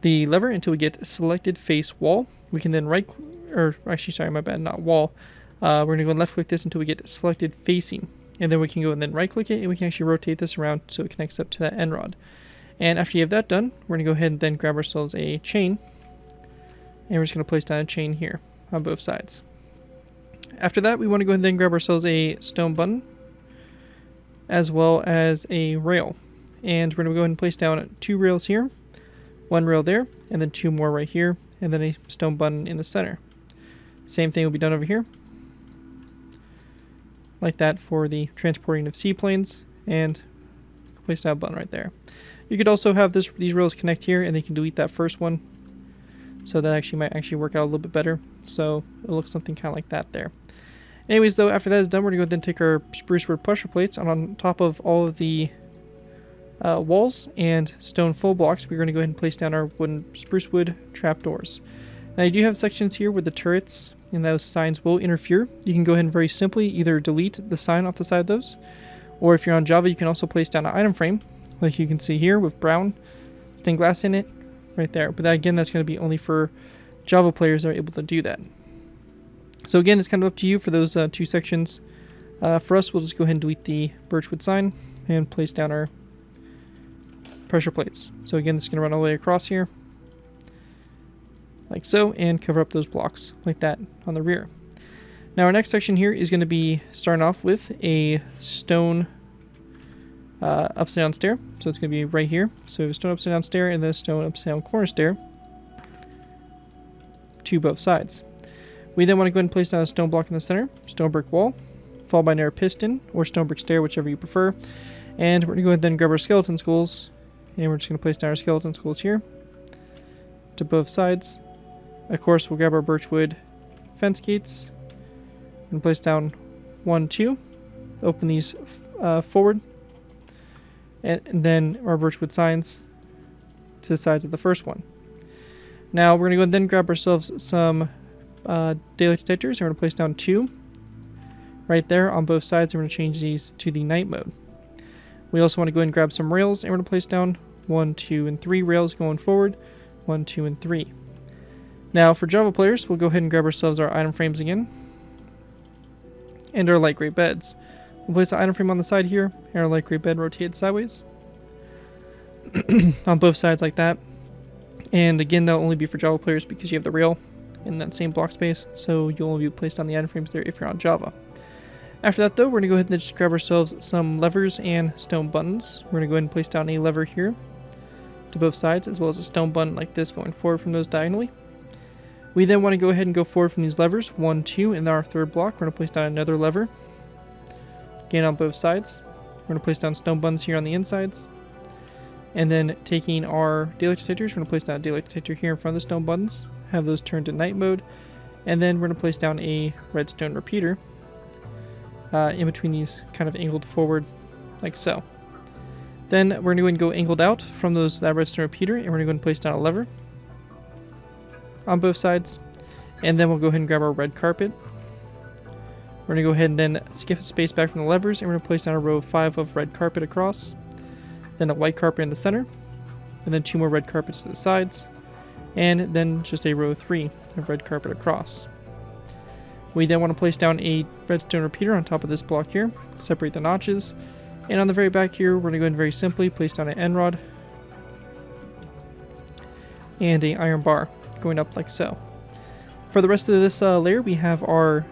the lever until we get selected face wall. We can then not wall. We're going to go and left click this until we get selected facing, and then we can go and then right click it, and we can actually rotate this around so it connects up to that end rod. And after you have that done, we're going to go ahead and then grab ourselves a chain, and we're just going to place down a chain here on both sides. After that, we want to go ahead and then grab ourselves a stone button as well as a rail. And we're going to go ahead and place down 2 rails here, 1 rail there, and then 2 more right here, and then a stone button in the center. Same thing will be done over here, like that for the transporting of seaplanes, and place down a button right there. You could also have these rails connect here, and then you can delete that first one, so that might actually work out a little bit better. So it looks something kind of like that there. Anyways, though, after that is done, we're going to go ahead and take our spruce wood pressure plates, and on top of all of the walls and stone full blocks, we're going to go ahead and place down our spruce wood trapdoors. Now you do have sections here where the turrets and those signs will interfere. You can go ahead and very simply either delete the sign off the side of those, or if you're on Java, you can also place down an item frame, like you can see here with brown stained glass in it, right there. But again, that's going to be only for Java players that are able to do that. So again, it's kind of up to you for those 2 sections. For us, we'll just go ahead and delete the birchwood sign and place down our pressure plates. So again, this is going to run all the way across here, like so, and cover up those blocks like that on the rear. Now our next section here is going to be starting off with a stone upside down stair. So it's going to be right here. So we have a stone upside down stair and then a stone upside down corner stair to both sides. We then want to go ahead and place down a stone block in the center, stone brick wall, followed by another piston or stone brick stair, whichever you prefer. And we're going to go ahead and then grab our skeleton skulls, and we're just going to place down our skeleton skulls here to both sides. Of course, we'll grab our birchwood fence gates and place down 1, 2, open these forward, and then our birchwood signs to the sides of the first one. Now we're going to go and then grab ourselves some daylight detectors, and we're going to place down 2 right there on both sides, and we're going to change these to the night mode. We also want to go ahead and grab some rails, and we're going to place down 1, 2, and 3 rails going forward, 1, 2, and 3. Now for Java players, we'll go ahead and grab ourselves our item frames again and our light gray beds. We'll place the item frame on the side here, and our light gray bed rotated sideways on both sides like that. And again, that'll only be for Java players because you have the rail in that same block space, so you'll only be placed on the item frames there if you're on Java. After that, though, we're going to go ahead and just grab ourselves some levers and stone buttons. We're going to go ahead and place down a lever here to both sides, as well as a stone button like this going forward from those diagonally. We then want to go ahead and go forward from these levers, 1, 2, in our third block. We're going to place down another lever, again on both sides. We're going to place down stone buttons here on the insides. And then taking our daylight detectors, we're going to place down a daylight detector here in front of the stone buttons, have those turned to night mode, and then we're going to place down a redstone repeater in between these, kind of angled forward like so. Then we're going to go and go angled out from that redstone repeater, and we're going to go and place down a lever on both sides, and then we'll go ahead and grab our red carpet. We're going to go ahead and then skip a space back from the levers, and we're going to place down a row of 5 of red carpet across, then a white carpet in the center, and then 2 more red carpets to the sides, and then just a row of 3 of red carpet across. We then want to place down a redstone repeater on top of this block here, separate the notches, and on the very back here, we're going to go ahead and very simply place down an end rod and an iron bar going up like so. For the rest of this layer, we have our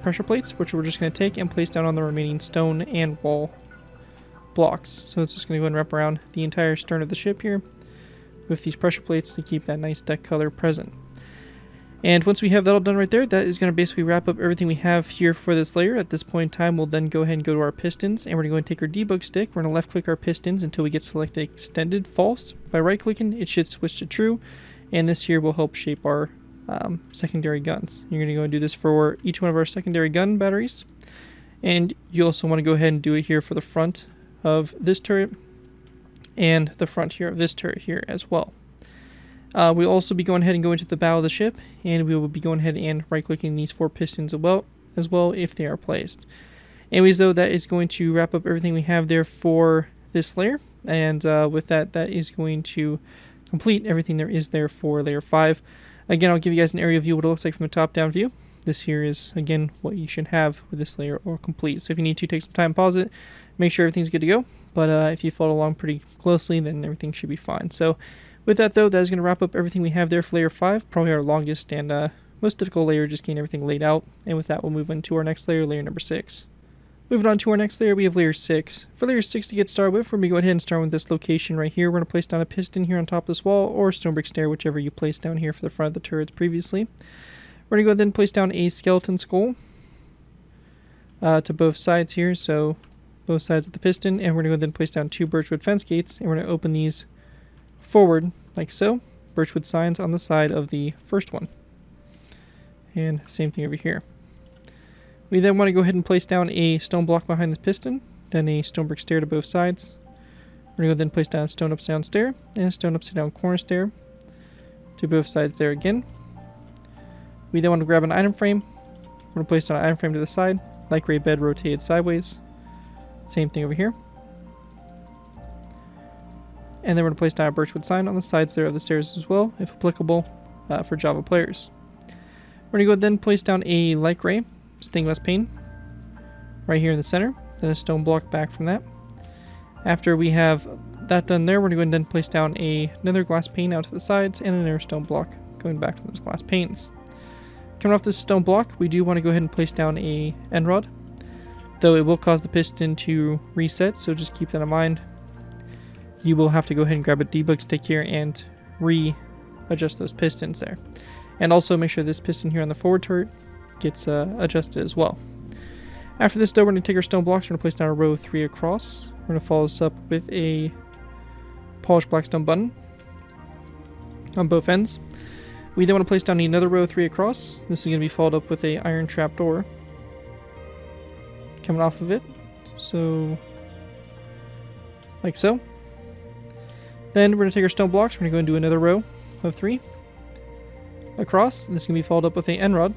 pressure plates, which we're just going to take and place down on the remaining stone and wall blocks. So it's just going to go and wrap around the entire stern of the ship here with these pressure plates to keep that nice deck color present. And once we have that all done right there, that is going to basically wrap up everything we have here for this layer. At this point in time, we'll then go ahead and go to our pistons, and we're going to go and take our debug stick. We're going to left click our pistons until we get selected extended false. By right clicking, it should switch to true, and this here will help shape our secondary guns. You're going to go and do this for each one of our secondary gun batteries, and you also want to go ahead and do it here for the front of this turret and the front here of this turret here as well. We'll also be going ahead and going to the bow of the ship, and we will be going ahead and right-clicking these 4 pistons as well if they are placed. Anyways, though, that is going to wrap up everything we have there for this layer, and with that, that is going to complete everything there is there for layer 5. Again, I'll give you guys an area view of what it looks like from a top-down view. This here is, again, what you should have with this layer or complete. So if you need to, take some time, pause it, make sure everything's good to go. But if you follow along pretty closely, then everything should be fine. So with that, though, that is going to wrap up everything we have there for layer 5, probably our longest and most difficult layer, just getting everything laid out. And with that, we'll move into our next layer, layer number 6. Moving on to our next layer, we have layer 6. For layer 6 to get started with, we're going to go ahead and start with this location right here. We're going to place down a piston here on top of this wall, or stone brick stair, whichever you placed down here for the front of the turrets previously. We're going to go ahead and place down a skeleton skull to both sides here, so both sides of the piston, and we're going to go ahead and place down 2 birchwood fence gates, and we're going to open these forward like so. Birchwood signs on the side of the first one. And same thing over here. We then want to go ahead and place down a stone block behind the piston, then a stone brick stair to both sides. We're going to go ahead and place down a stone upside down stair and a stone upside down corner stair to both sides there again. We then want to grab an item frame. We're going to place down an item frame to the side, like gray bed rotated sideways. Same thing over here. And then we're going to place down a birchwood sign on the sides there of the stairs as well, if applicable, for Java players. We're going to go then place down a light gray stained glass pane right here in the center, then a stone block back from that. After we have that done there, we're going to go and then place down another glass pane out to the sides and another stone block going back from those glass panes. Coming off this stone block, we do want to go ahead and place down a end rod, though it will cause the piston to reset, so just keep that in mind. You will have to go ahead and grab a debug stick here and readjust those pistons there. And also make sure this piston here on the forward turret gets adjusted as well. After this, though, we're going to take our stone blocks. We're going to place down a row of 3 across. We're going to follow this up with a polished black stone button on both ends. We then want to place down another row of 3 across. This is going to be followed up with a iron trap door coming off of it. So, like so. Then we're going to take our stone blocks, we're going to go and do another row of 3 across. This is going to be followed up with an end rod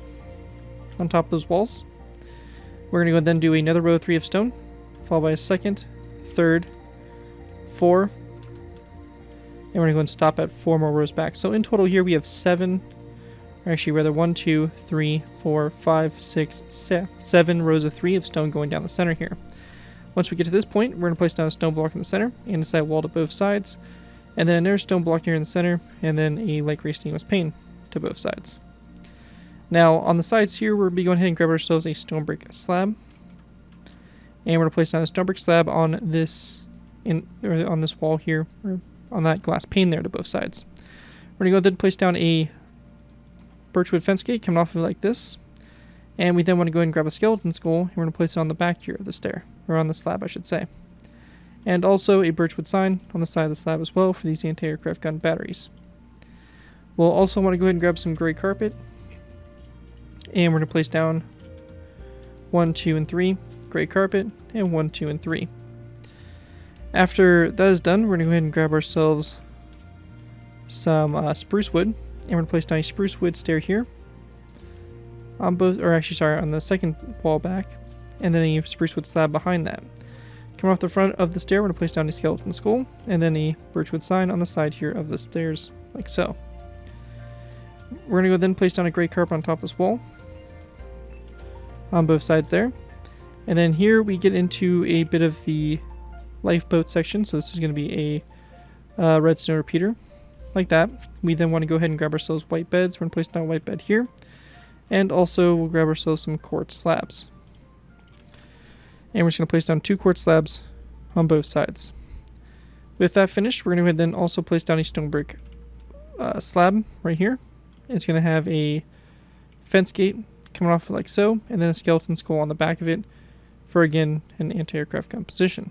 on top of those walls. We're going to go and then do another row of 3 of stone, followed by a second, third, 4, and we're going to go and stop at 4 more rows back. So in total here we have 7, or actually rather 1, 2, 3, 4, 5, 6, 7 rows of 3 of stone going down the center here. Once we get to this point, we're going to place down a stone block in the center and a side wall to both sides, and then another stone block here in the center, and then a light gray stainless pane to both sides. Now, on the sides here, we'll be going ahead and grab ourselves a stone brick slab, and we're going to place down a stone brick slab on this on this wall here, or on that glass pane there to both sides. We're going to go ahead and place down a birchwood fence gate coming off of it like this, and we then want to go ahead and grab a skeleton skull, and we're going to place it on the back here of the stair, or on the slab, I should say. And also a birchwood sign on the side of the slab as well for these anti-aircraft gun batteries. We'll also want to go ahead and grab some gray carpet, and we're going to place down 1, 2, and 3 gray carpet, and 1, 2, and 3. After that is done, we're going to go ahead and grab ourselves some spruce wood, and we're going to place down a spruce wood stair here on both, or actually sorry, on the second wall back, and then a spruce wood slab behind that. Coming off the front of the stair, we're going to place down a skeleton skull, and then a birchwood sign on the side here of the stairs, like so. We're going to go then place down a gray carpet on top of this wall, on both sides there. And then here we get into a bit of the lifeboat section, so this is going to be a redstone repeater, like that. We then want to go ahead and grab ourselves white beds. We're going to place down a white bed here, and also we'll grab ourselves some quartz slabs. And we're just going to place down 2 quartz slabs on both sides. With that finished, we're going to go ahead and then also place down a stone brick slab right here. It's going to have a fence gate coming off like so, and then a skeleton skull on the back of it for, again, an anti-aircraft gun position.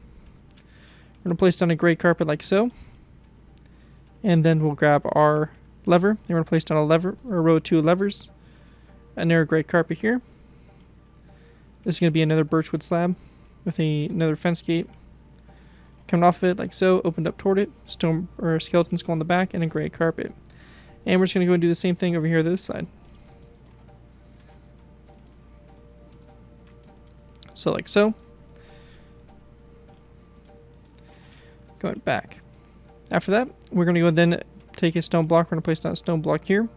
We're going to place down a gray carpet like so, and then we'll grab our lever, and we're going to place down a row of 2 levers, another gray carpet here. This is going to be another birchwood slab with another fence gate coming off of it like so, opened up toward it, stone or skeleton skull on the back, and a gray carpet. And we're just going to go and do the same thing over here to this side. So like so. Going back. After that, we're going to go and then take a stone block. We're going to place down a stone block here.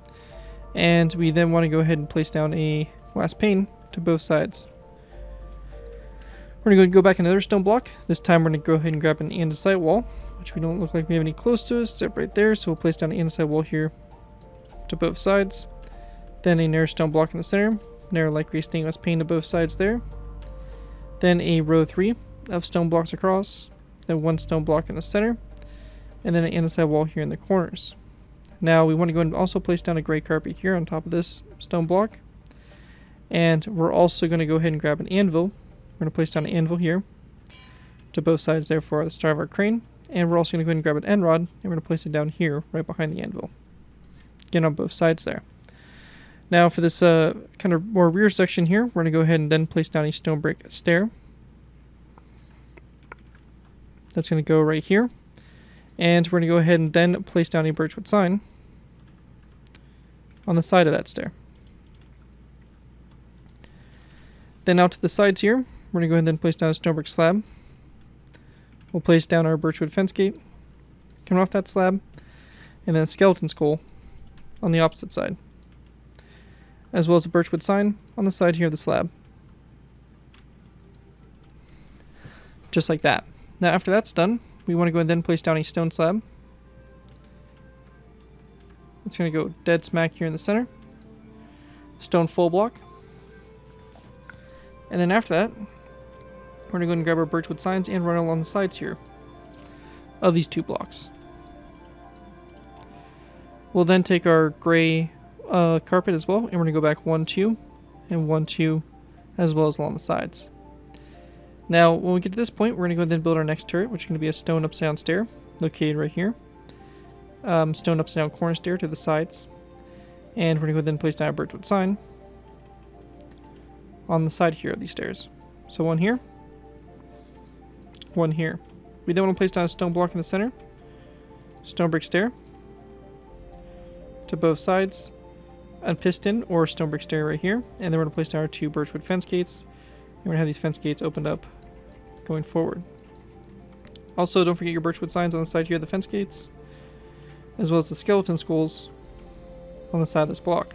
And we then want to go ahead and place down a glass pane to both sides. We're going to go back another stone block. This time we're going to go ahead and grab an andesite wall, which we don't look like we have any close to us, except right there. So we'll place down an andesite wall here to both sides. Then a narrow stone block in the center, narrow light gray stained glass pane to both sides there. Then a row 3 of stone blocks across, then 1 stone block in the center, and then an andesite wall here in the corners. Now we want to go and also place down a gray carpet here on top of this stone block. And we're also going to go ahead and grab an anvil. We're going to place down an anvil here to both sides there for the start of our crane. And we're also going to go ahead and grab an end rod, and we're going to place it down here right behind the anvil. Again, on both sides there. Now for this kind of more rear section here, we're going to go ahead and then place down a stone brick stair. That's going to go right here. And we're going to go ahead and then place down a birchwood sign on the side of that stair. Then out to the sides here, we're going to go ahead and then place down a stone brick slab. We'll place down our birchwood fence gate coming off that slab, and then a skeleton skull on the opposite side, as well as a birchwood sign on the side here of the slab. Just like that. Now after that's done, we want to go and then place down a stone slab. It's going to go dead smack here in the center. Stone full block. And then after that, we're going to go and grab our birchwood signs and run along the sides here of these 2 blocks. We'll then take our gray carpet as well, and we're going to go back 1, 2, and 1, 2, as well as along the sides. Now, when we get to this point, we're going to go and then build our next turret, which is going to be a stone upside down stair, located right here. Stone upside down corner stair to the sides. And we're going to go then place down a birchwood sign on the side here of these stairs. So 1 here, 1 here. We then want to place down a stone block in the center, stone brick stair to both sides, a piston or stone brick stair right here, and then we're going to place down our 2 birchwood fence gates, and we're going to have these fence gates opened up going forward. Also, don't forget your birchwood signs on the side here of the fence gates, as well as the skeleton skulls on the side of this block.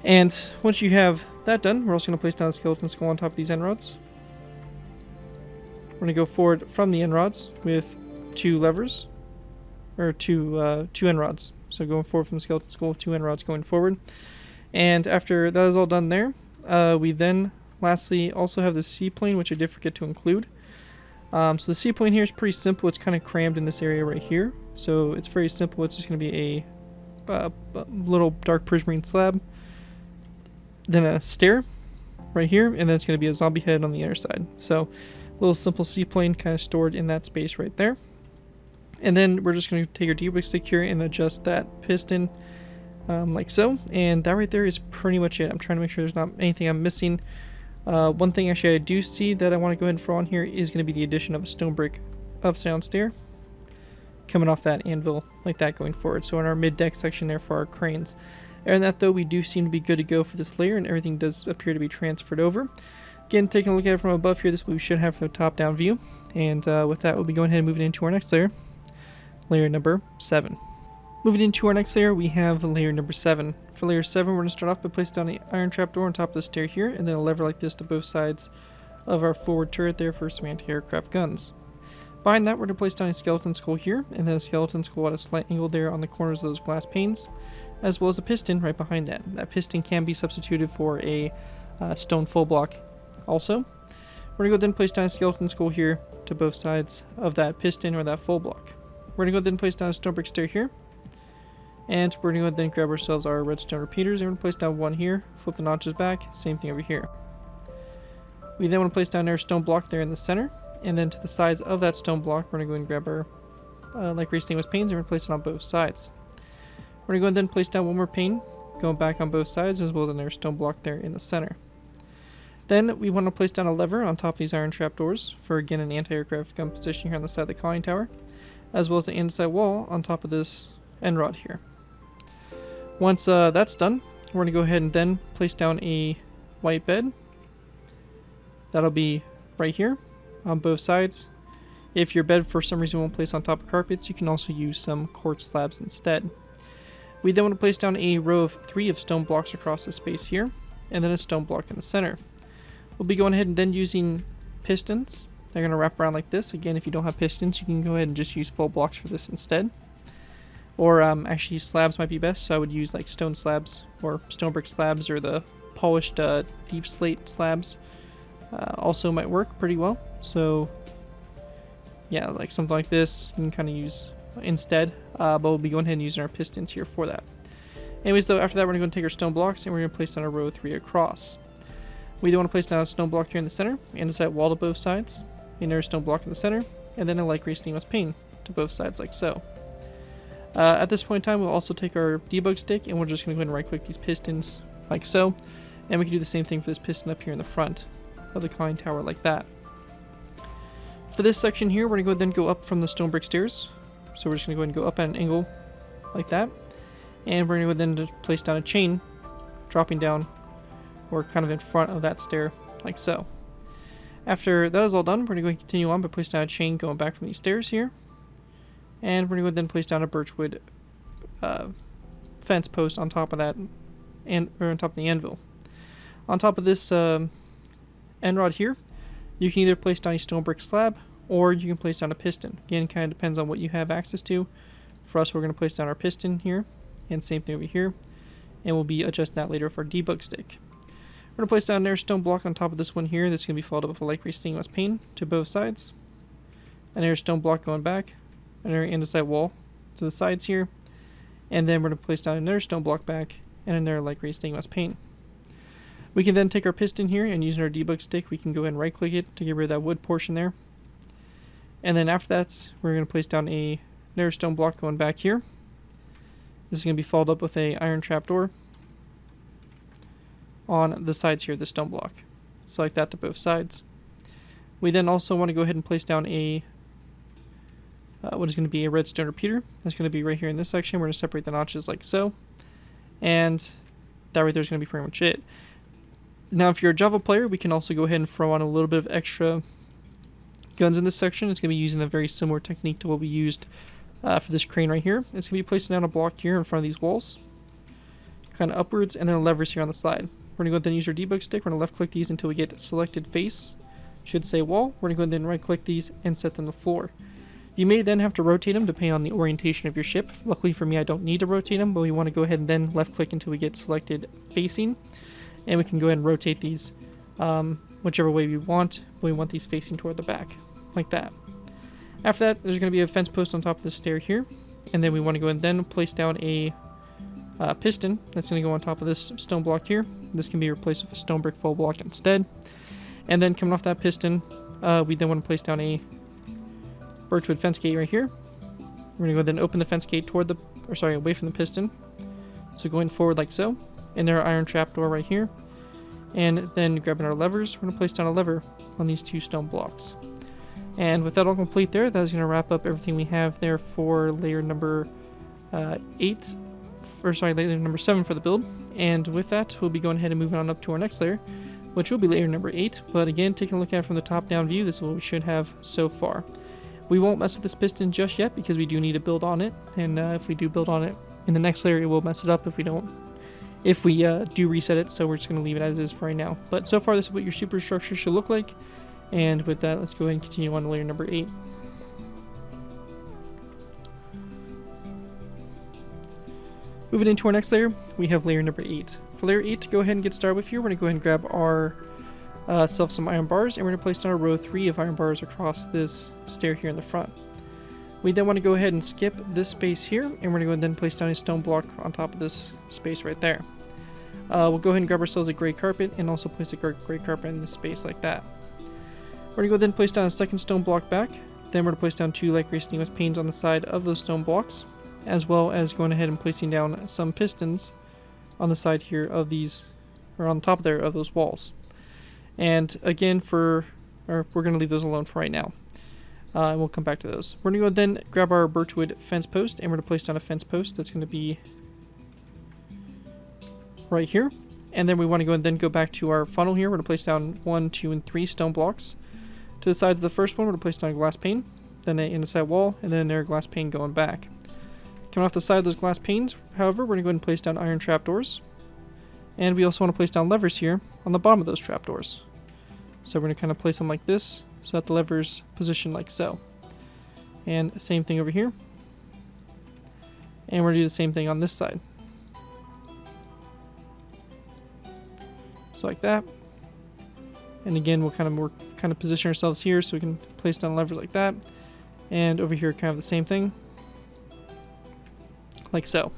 And once you have that done, we're also going to place down a skeleton skull on top of these end rods. We're going to go forward from the end rods with 2 levers, or 2 end rods. So going forward from the skeleton skull with 2 end rods going forward. And after that is all done there, we then lastly also have the seaplane, which I did forget to include. So the seaplane here is pretty simple. It's kind of crammed in this area right here. So it's very simple. It's just going to be a little dark prismarine slab, then a stair right here, and then it's going to be a zombie head on the other side. So a little simple seaplane kind of stored in that space right there. And then we're just going to take our D-Wick stick here and adjust that piston like so. And that right there is pretty much it. I'm trying to make sure there's not anything I'm missing. One thing actually I do see that I want to go ahead and throw on here is going to be the addition of a stone brick upside down stair coming off that anvil like that going forward. So in our mid-deck section there for our cranes. And that though, we do seem to be good to go for this layer, and everything does appear to be transferred over. Again, taking a look at it from above here, this is what we should have for the top-down view. And with that, we'll be going ahead and moving into our next layer, layer number 7. Moving into our next layer, we have layer number 7. For layer 7, we're going to start off by placing down an iron trapdoor on top of the stair here, and then a lever like this to both sides of our forward turret there for some anti-aircraft guns. Behind that, we're going to place down a skeleton skull here, and then a skeleton skull at a slight angle there on the corners of those glass panes, as well as a piston right behind that. That piston can be substituted for a stone full block also. We're going to go then place down a skeleton skull here to both sides of that piston or that full block. We're going to go then place down a stone brick stair here. And we're going to go then grab ourselves our redstone repeaters. And we're going to place down one here, flip the notches back, same thing over here. We then want to place down our stone block there in the center. And then to the sides of that stone block, we're going to go and grab our Valkyrie stainless panes and we're going to place it on both sides. We're going to go and then place down one more pane, going back on both sides, as well as another stone block there in the center. Then we want to place down a lever on top of these iron trapdoors for, again, an anti-aircraft gun position here on the side of the conning tower, as well as the andesite wall on top of this end rod here. Once that's done, we're going to go ahead and then place down a white bed. That'll be right here on both sides. If your bed for some reason won't place on top of carpets, you can also use some quartz slabs instead. We then want to place down a row of 3 of stone blocks across the space here, and then a stone block in the center. We'll be going ahead and then using pistons. They're going to wrap around like this. Again, if you don't have pistons, you can go ahead and just use full blocks for this instead. Or actually slabs might be best, so I would use like stone slabs or stone brick slabs or the polished deep slate slabs. Also might work pretty well. So yeah, like something like this you can kind of use instead, but we'll be going ahead and using our pistons here for that. Anyways, though, after that we're going to take our stone blocks and we're going to place down a row of 3 across. We do want to place down a stone block here in the center, andesite wall to both sides, another stone block in the center, and then a Valkyrie stainless pane to both sides like so. At this point in time, we'll also take our debug stick and we're just going to go ahead and right click these pistons like so, and we can do the same thing for this piston up here in the front of the conning tower like that. For this section here, we're going to go ahead and go up from the stone brick stairs. So we're just going to go ahead and go up at an angle like that. And we're going to go ahead and place down a chain, dropping down, or kind of in front of that stair, like so. After that is all done, we're going to go and continue on by placing down a chain going back from these stairs here. And we're going to go then place down a birchwood fence post on top of that, or on top of the anvil. On top of this end rod here, you can either place down a stone brick slab, or you can place down a piston. Again, kind of depends on what you have access to. For us, we're going to place down our piston here, and same thing over here, and we'll be adjusting that later with our debug stick. We're going to place down another stone block on top of this one here. This is going to be followed up with a Valkyrie stainless pane to both sides. Another stone block going back, another andesite wall to the sides here, and then we're going to place down another stone block back, and another Valkyrie stainless pane. We can then take our piston here, and using our debug stick, we can go ahead and right click it to get rid of that wood portion there. And then after that, we're going to place down another stone block going back here. This is going to be followed up with a iron trapdoor on the sides here of the stone block. So like that to both sides. We then also want to go ahead and place down a what is going to be a redstone repeater. That's going to be right here in this section. We're going to separate the notches like so. And that right there is going to be pretty much it. Now if you're a Java player, we can also go ahead and throw on a little bit of extra guns in this section. It's going to be using a very similar technique to what we used for this crane right here. It's going to be placing down a block here in front of these walls, kind of upwards, and then levers here on the side. We're going to go ahead and use our debug stick. We're going to left click these until we get selected face. Should say wall. We're going to go ahead and right click these and set them to floor. You may then have to rotate them depending on the orientation of your ship. Luckily for me, I don't need to rotate them, but we want to go ahead and then left click until we get selected facing. And we can go ahead and rotate these whichever way we want, but we want these facing toward the back, like that. After that, there's going to be a fence post on top of the stair here, and then we want to go ahead and then place down a piston that's going to go on top of this stone block here. This can be replaced with a stone brick full block instead. And then coming off that piston, we then want to place down a birchwood fence gate right here. We're going to go ahead and open the fence gate toward the, away from the piston. So going forward like so. And there are iron trapdoor right here. And then grabbing our levers, we're going to place down a lever on these 2 stone blocks. And with that all complete there, that is going to wrap up everything we have there for layer number layer number 7 for the build. And with that, we'll be going ahead and moving on up to our next layer, which will be layer number 8. But again, taking a look at it from the top-down view, this is what we should have so far. We won't mess with this piston just yet because we do need to build on it. And if we do build on it in the next layer, it will mess it up if we don't. If we do reset it, so we're just going to leave it as is for right now. But so far, this is what your superstructure should look like. And with that, let's go ahead and continue on to layer number 8. Moving into our next layer, we have layer number 8. For layer 8 to go ahead and get started with here, we're going to go ahead and grab our Still have some iron bars, and we're going to place down a row 3 of iron bars across this stair here in the front. We then want to go ahead and skip this space here, and we're going to go ahead and then place down a stone block on top of this space right there. We'll go ahead and grab ourselves a gray carpet and also place a gray carpet in this space like that. We're going to go then place down a second stone block back. Then we're going to place down 2 light gray stainless panes on the side of those stone blocks, as well as going ahead and placing down some pistons on the side here of these, or on top there of those walls. And again, we're going to leave those alone for right now. And we'll come back to those. We're going to go then grab our birchwood fence post, and we're going to place down a fence post that's going to be right here. And then we want to go and then go back to our funnel here. We're going to place down 1, 2, and 3 stone blocks. To the sides of the first one, we're going to place down a glass pane, then an inside wall, and then another glass pane going back. Coming off the side of those glass panes, however, we're going to go ahead and place down iron trapdoors. And we also want to place down levers here on the bottom of those trapdoors. So we're going to kind of place them like this, so that the levers position like so. And same thing over here. And we're going to do the same thing on this side. So like that. And again, we'll kind of position ourselves here so we can place down levers like that. And over here, kind of the same thing. Like so.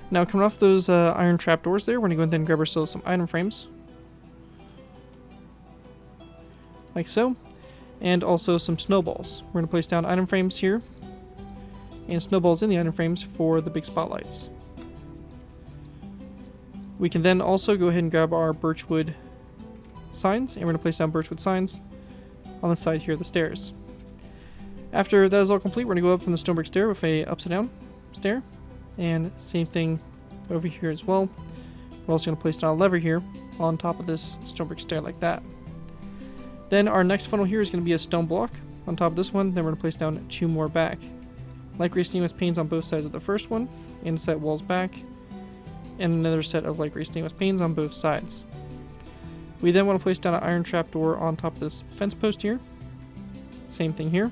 Now coming off those iron trapdoors there, we're going to go ahead and grab ourselves some item frames. Like so. And also some snowballs. We're going to place down item frames here. And snowballs in the item frames for the big spotlights. We can then also go ahead and grab our birchwood signs. And we're going to place down birchwood signs on the side here of the stairs. After that is all complete, we're going to go up from the stone brick stair with a upside down stair. And same thing over here as well. We're also going to place down a lever here on top of this stone brick stair like that. Then our next funnel here is going to be a stone block on top of this one. Then we're going to place down 2 more back. Light gray stainless panes on both sides of the first one, and set walls back, and another set of light gray stainless panes on both sides. We then want to place down an iron trapdoor on top of this fence post here. Same thing here.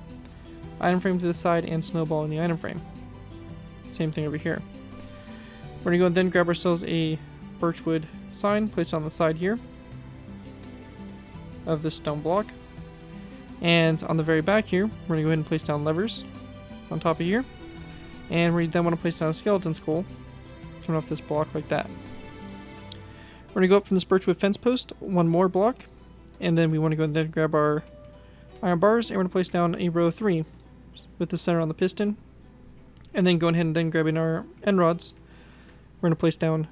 Item frame to the side and snowball in the item frame. Same thing over here. We're going to go and then grab ourselves a birchwood sign, place it on the side here of this stone block. And on the very back here, we're going to go ahead and place down levers on top of here. And we then want to place down a skeleton skull, turn off this block like that. We're going to go up from this birchwood fence post, 1 more block. And then we want to go and then grab our iron bars, and we're going to place down a row 3 with the center on the piston. And then going ahead and then grabbing our end rods, we're going to place down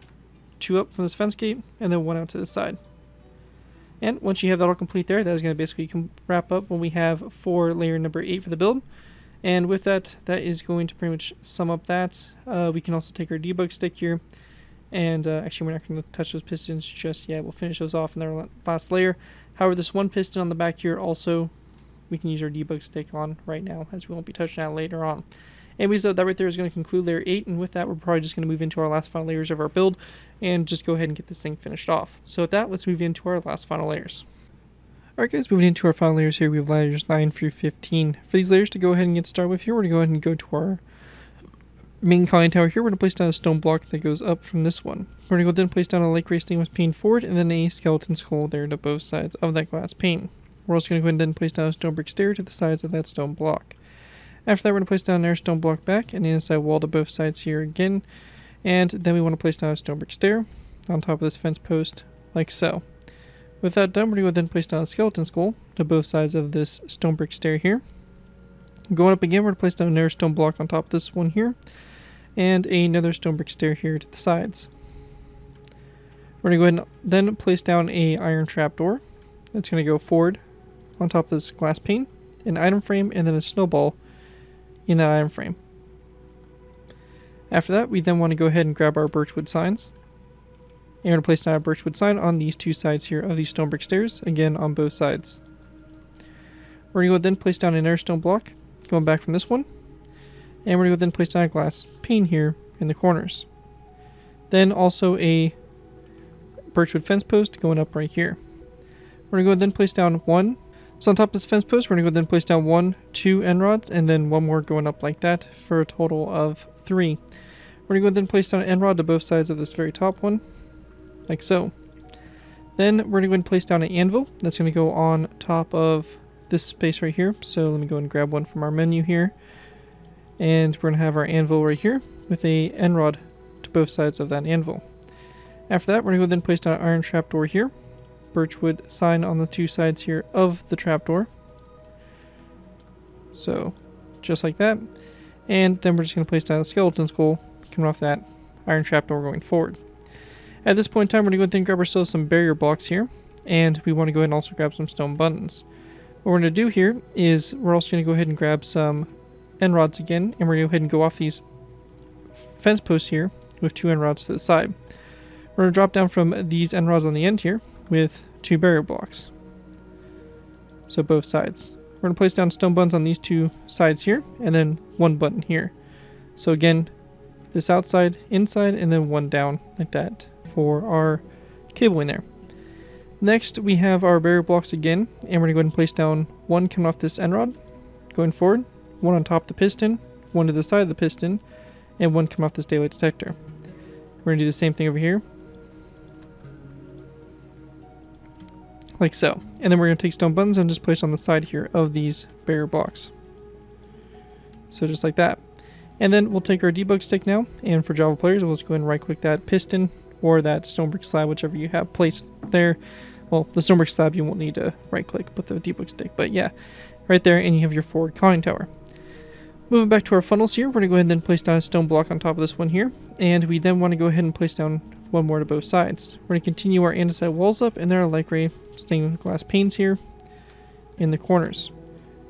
2 up from this fence gate, and then 1 out to the side. And once you have that all complete there, that is going to basically wrap up when we have for layer number 8 for the build. And with that, that is going to pretty much sum up that. We can also take our debug stick here, and actually we're not going to touch those pistons just yet. We'll finish those off in their last layer. However, this one piston on the back here also, we can use our debug stick on right now, as we won't be touching that later on. Anyways, that right there is going to conclude layer 8, and with that, we're probably just going to move into our last final layers of our build, and just go ahead and get this thing finished off. So with that, let's move into our last final layers. Alright guys, moving into our final layers here, we have layers 9 through 15. For these layers to go ahead and get started with here, we're going to go ahead and go to our main conning tower here. We're going to place down a stone block that goes up from this one. We're going to go then place down a light gray stainless pane forward, and then a skeleton skull there to both sides of that glass pane. We're also going to go ahead and then place down a stone brick stair to the sides of that stone block. After that, we're going to place down another stone block back and an inside wall to both sides here again. And then we want to place down a stone brick stair on top of this fence post, like so. With that done, we're going to go then place down a skeleton skull to both sides of this stone brick stair here. Going up again, we're going to place down another stone block on top of this one here, and another stone brick stair here to the sides. We're going to go ahead and then place down a iron trapdoor that's going to go forward on top of this glass pane, an item frame, and then a snowball in that item frame. After that, we then want to go ahead and grab our birchwood signs. And we're going to place down a birchwood sign on these 2 sides here of these stone brick stairs, again on both sides. We're going to go then place down another stone block, going back from this one. And we're going to go then place down a glass pane here in the corners. Then also a birchwood fence post going up right here. We're going to go then place down 1. So on top of this fence post, we're going to go then place down 1, 2 end rods, and then 1 more going up like that for a total of 3. We're going to go then place down an end rod to both sides of this very top one, like so. Then we're going to go and place down an anvil. That's going to go on top of this space right here. So let me go and grab one from our menu here. And we're going to have our anvil right here with a end rod to both sides of that anvil. After that, we're going to go then place down an iron trapdoor here. Birchwood sign on the two sides here of the trapdoor. So just like that. And then we're just going to place down a skeleton skull coming off that iron trapdoor going forward. At this point in time, we're going to go ahead and grab ourselves some barrier blocks here. And we want to go ahead and also grab some stone buttons. What we're going to do here is we're also going to go ahead and grab some end rods again. And we're going to go ahead and go off these fence posts here with 2 end rods to the side. We're going to drop down from these end rods on the end here with 2 barrier blocks. So both sides. We're going to place down stone buttons on these 2 sides here, and then 1 button here. So again, this outside, inside, and then 1 down like that for our cabling there. Next, we have our barrier blocks again, and we're going to go ahead and place down 1 coming off this end rod, going forward, 1 on top of the piston, 1 to the side of the piston, and 1 coming off this daylight detector. We're going to do the same thing over here, like so. And then we're going to take stone buttons and just place on the side here of these barrier blocks. So just like that. And then we'll take our debug stick now, and for Java players, we'll just go ahead and right click that piston or that stone brick slab, whichever you have placed there. Well, the stone brick slab you won't need to right click, but the debug stick. But yeah, right there, and you have your forward conning tower. Moving back to our funnels here, we're going to go ahead and then place down a stone block on top of this one here. And we then want to go ahead and place down 1 more to both sides. We're going to continue our andesite walls up, and there are light gray stained glass panes here in the corners.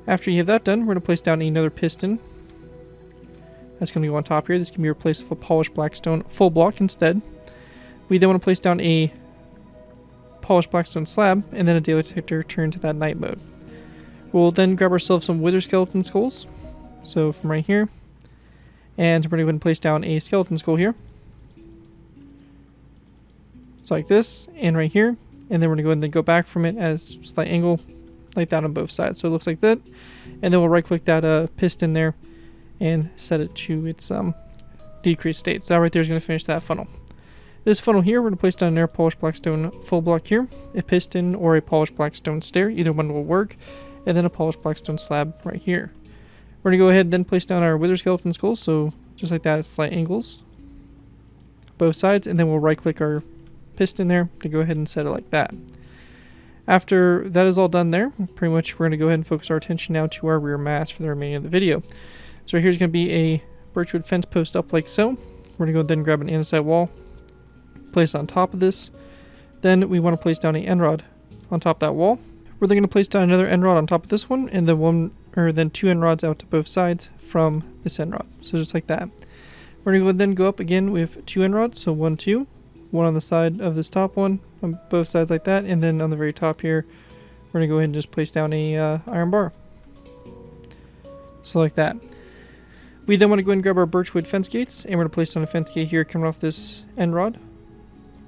After you have that done, we're going to place down another piston. That's going to go on top here. This can be replaced with a polished blackstone full block instead. We then want to place down a polished blackstone slab, and then a daylight detector turned to that night mode. We'll then grab ourselves some wither skeleton skulls. So from right here. And we're going to go ahead and place down a skeleton skull here. It's like this, and right here. And then we're going to go ahead and go back from it at a slight angle, like that on both sides. So it looks like that. And then we'll right click that piston there and set it to its decreased state. So that right there is going to finish that funnel. This funnel here, we're going to place down an air polished blackstone full block here, a piston or a polished blackstone stair. Either one will work. And then a polished blackstone slab right here. We're going to go ahead and then place down our wither skeleton skulls, so just like that at slight angles, both sides, and then we'll right click our piston there to go ahead and set it like that. After that is all done there, pretty much we're going to go ahead and focus our attention now to our rear mast for the remaining of the video. So here's going to be a birchwood fence post up like so. We're going to go then grab an andesite wall, place it on top of this. Then we want to place down an end rod on top of that wall. We're then going to place down another end rod on top of this one, and then 2 end rods out to both sides from this end rod. So just like that. We're going to then go up again with 2 end rods, so 1, 2. 1 on the side of this top one, on both sides like that, and then on the very top here, we're going to go ahead and just place down a iron bar. So like that. We then want to go ahead and grab our birchwood fence gates, and we're going to place down a fence gate here coming off this end rod.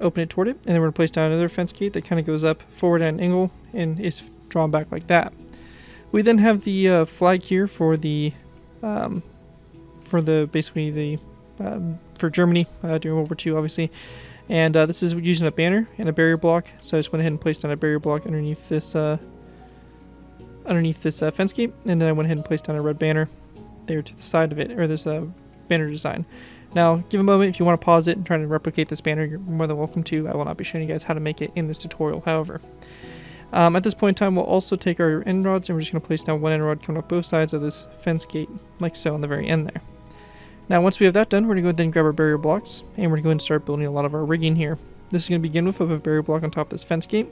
Open it toward it, and then we're going to place down another fence gate that kind of goes up forward at an angle and is drawn back like that. We then have the flag here for the basically the for Germany during World War II, obviously, and this is using a banner and a barrier block. So I just went ahead and placed down a barrier block underneath this fence gate, and then I went ahead and placed down a red banner there to the side of it, or this banner design. Now, give a moment if you want to pause it and try to replicate this banner. You're more than welcome to. I will not be showing you guys how to make it in this tutorial, however. At this point in time, we'll also take our end rods, and we're just going to place down 1 end rod coming up both sides of this fence gate, like so on the very end there. Now, once we have that done, we're going to go ahead and grab our barrier blocks, and we're going to go ahead and start building a lot of our rigging here. This is going to begin with a barrier block on top of this fence gate,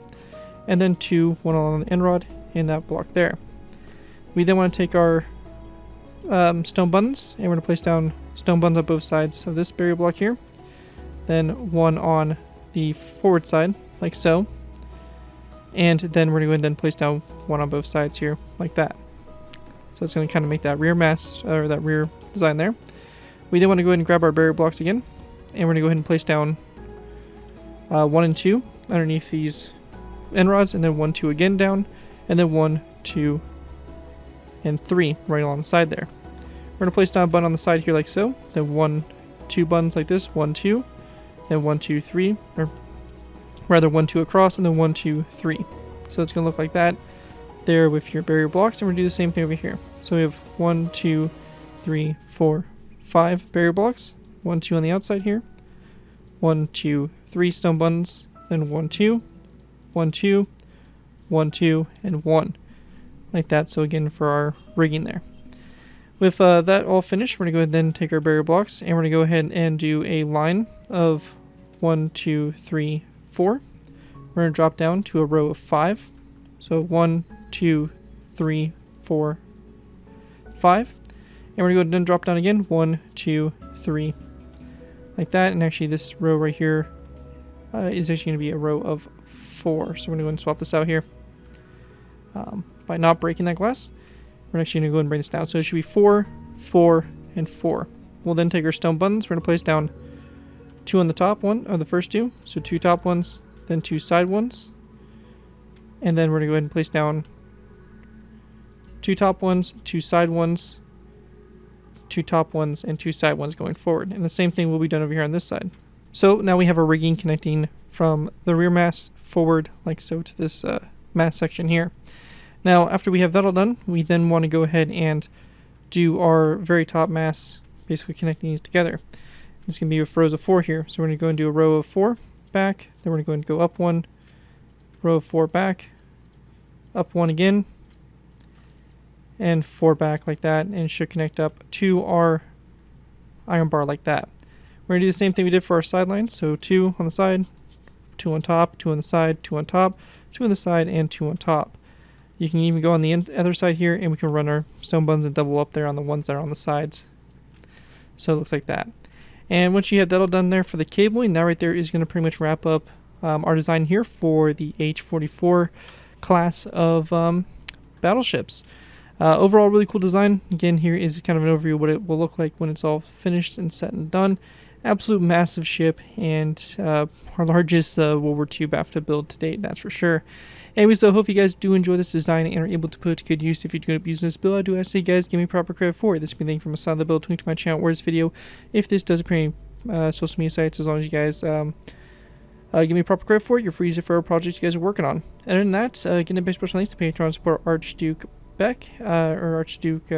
and then 2, 1 on the end rod, and that block there. We then want to take our stone buttons, and we're going to place down stone buttons on both sides of this barrier block here. Then 1 on the forward side, like so. And then we're going to go ahead and then place down 1 on both sides here, like that. So it's going to kind of make that rear mast, or that rear design there. We then want to go ahead and grab our barrier blocks again, and we're going to go ahead and place down 1 and 2 underneath these end rods, and then 1, 2 again down, and then 1, 2, and 3 right along the side there. We're going to place down a button on the side here like so, then 1, 2 buttons like this, 1, 2, then 1, 2, 3, or rather 1, 2 across, and then 1, 2, 3. So it's going to look like that there with your barrier blocks, and we're going to do the same thing over here. So we have 1, 2, 3, 4, 5 barrier blocks, 1, 2 on the outside here, 1, 2, 3 stone buttons, then 1, 2, 1, 2, 1, 2, and 1, like that. So again, for our rigging there. With that all finished, we're going to go ahead and then take our barrier blocks, and we're going to go ahead and do a line of 1, 2, 3, 4. We're going to drop down to a row of 5. So 1, 2, 3, 4, 5. And we're going to go ahead and then drop down again, 1, 2, 3, like that. And actually this row right here is actually going to be a row of 4. So we're going to go ahead and swap this out here. By not breaking that glass, we're actually going to go ahead and bring this down. So it should be 4, 4, and 4. We'll then take our stone buttons. We're going to place down 2 on the top one, or the first 2. So 2 top ones, then 2 side ones. And then we're going to go ahead and place down 2 top ones, 2 side ones, 2 top ones, and 2 side ones going forward. And the same thing will be done over here on this side. So now we have our rigging connecting from the rear mast forward, like so, to this mast section here. Now, after we have that all done, we then want to go ahead and do our very top mast, basically connecting these together. It's going to be with rows of 4 here. So we're going to go and do a row of 4 back, then we're going to go up 1, row of 4 back, up 1 again, and 4 back like that, and it should connect up to our iron bar like that. We're going to do the same thing we did for our sidelines. So 2 on the side, 2 on top, 2 on the side, 2 on top, 2 on the side, and 2 on top. You can even go on the other side here, and we can run our stone buttons and double up there on the ones that are on the sides. So it looks like that. And once you have that all done there for the cabling, that right there is going to pretty much wrap up our design here for the H-44 class of battleships. Overall, really cool design. Again, here is kind of an overview of what it will look like when it's all finished and set and done. Absolute massive ship, and our largest World War II BAFTA build to date, that's for sure. Anyways, so I hope you guys do enjoy this design and are able to put it to good use if you're going to be using this build. I do ask that you guys give me proper credit for it. This will be a link from a side of the build, link to my channel or this video if this does appear in social media sites, as long as you guys give me proper credit for it. You're free to use it for our projects you guys are working on. Other than that, again, a big special thanks to Patreon support Archduke Beck, Archduke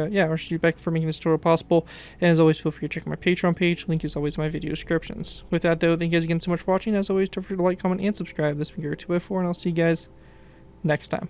Beck, for making this tutorial possible. And as always, feel free to check out my Patreon page. Link is always in my video descriptions. With that, though, thank you guys again so much for watching. As always, don't forget to like, comment, and subscribe. This has been Garrett 2x4, and I'll see you guys next time.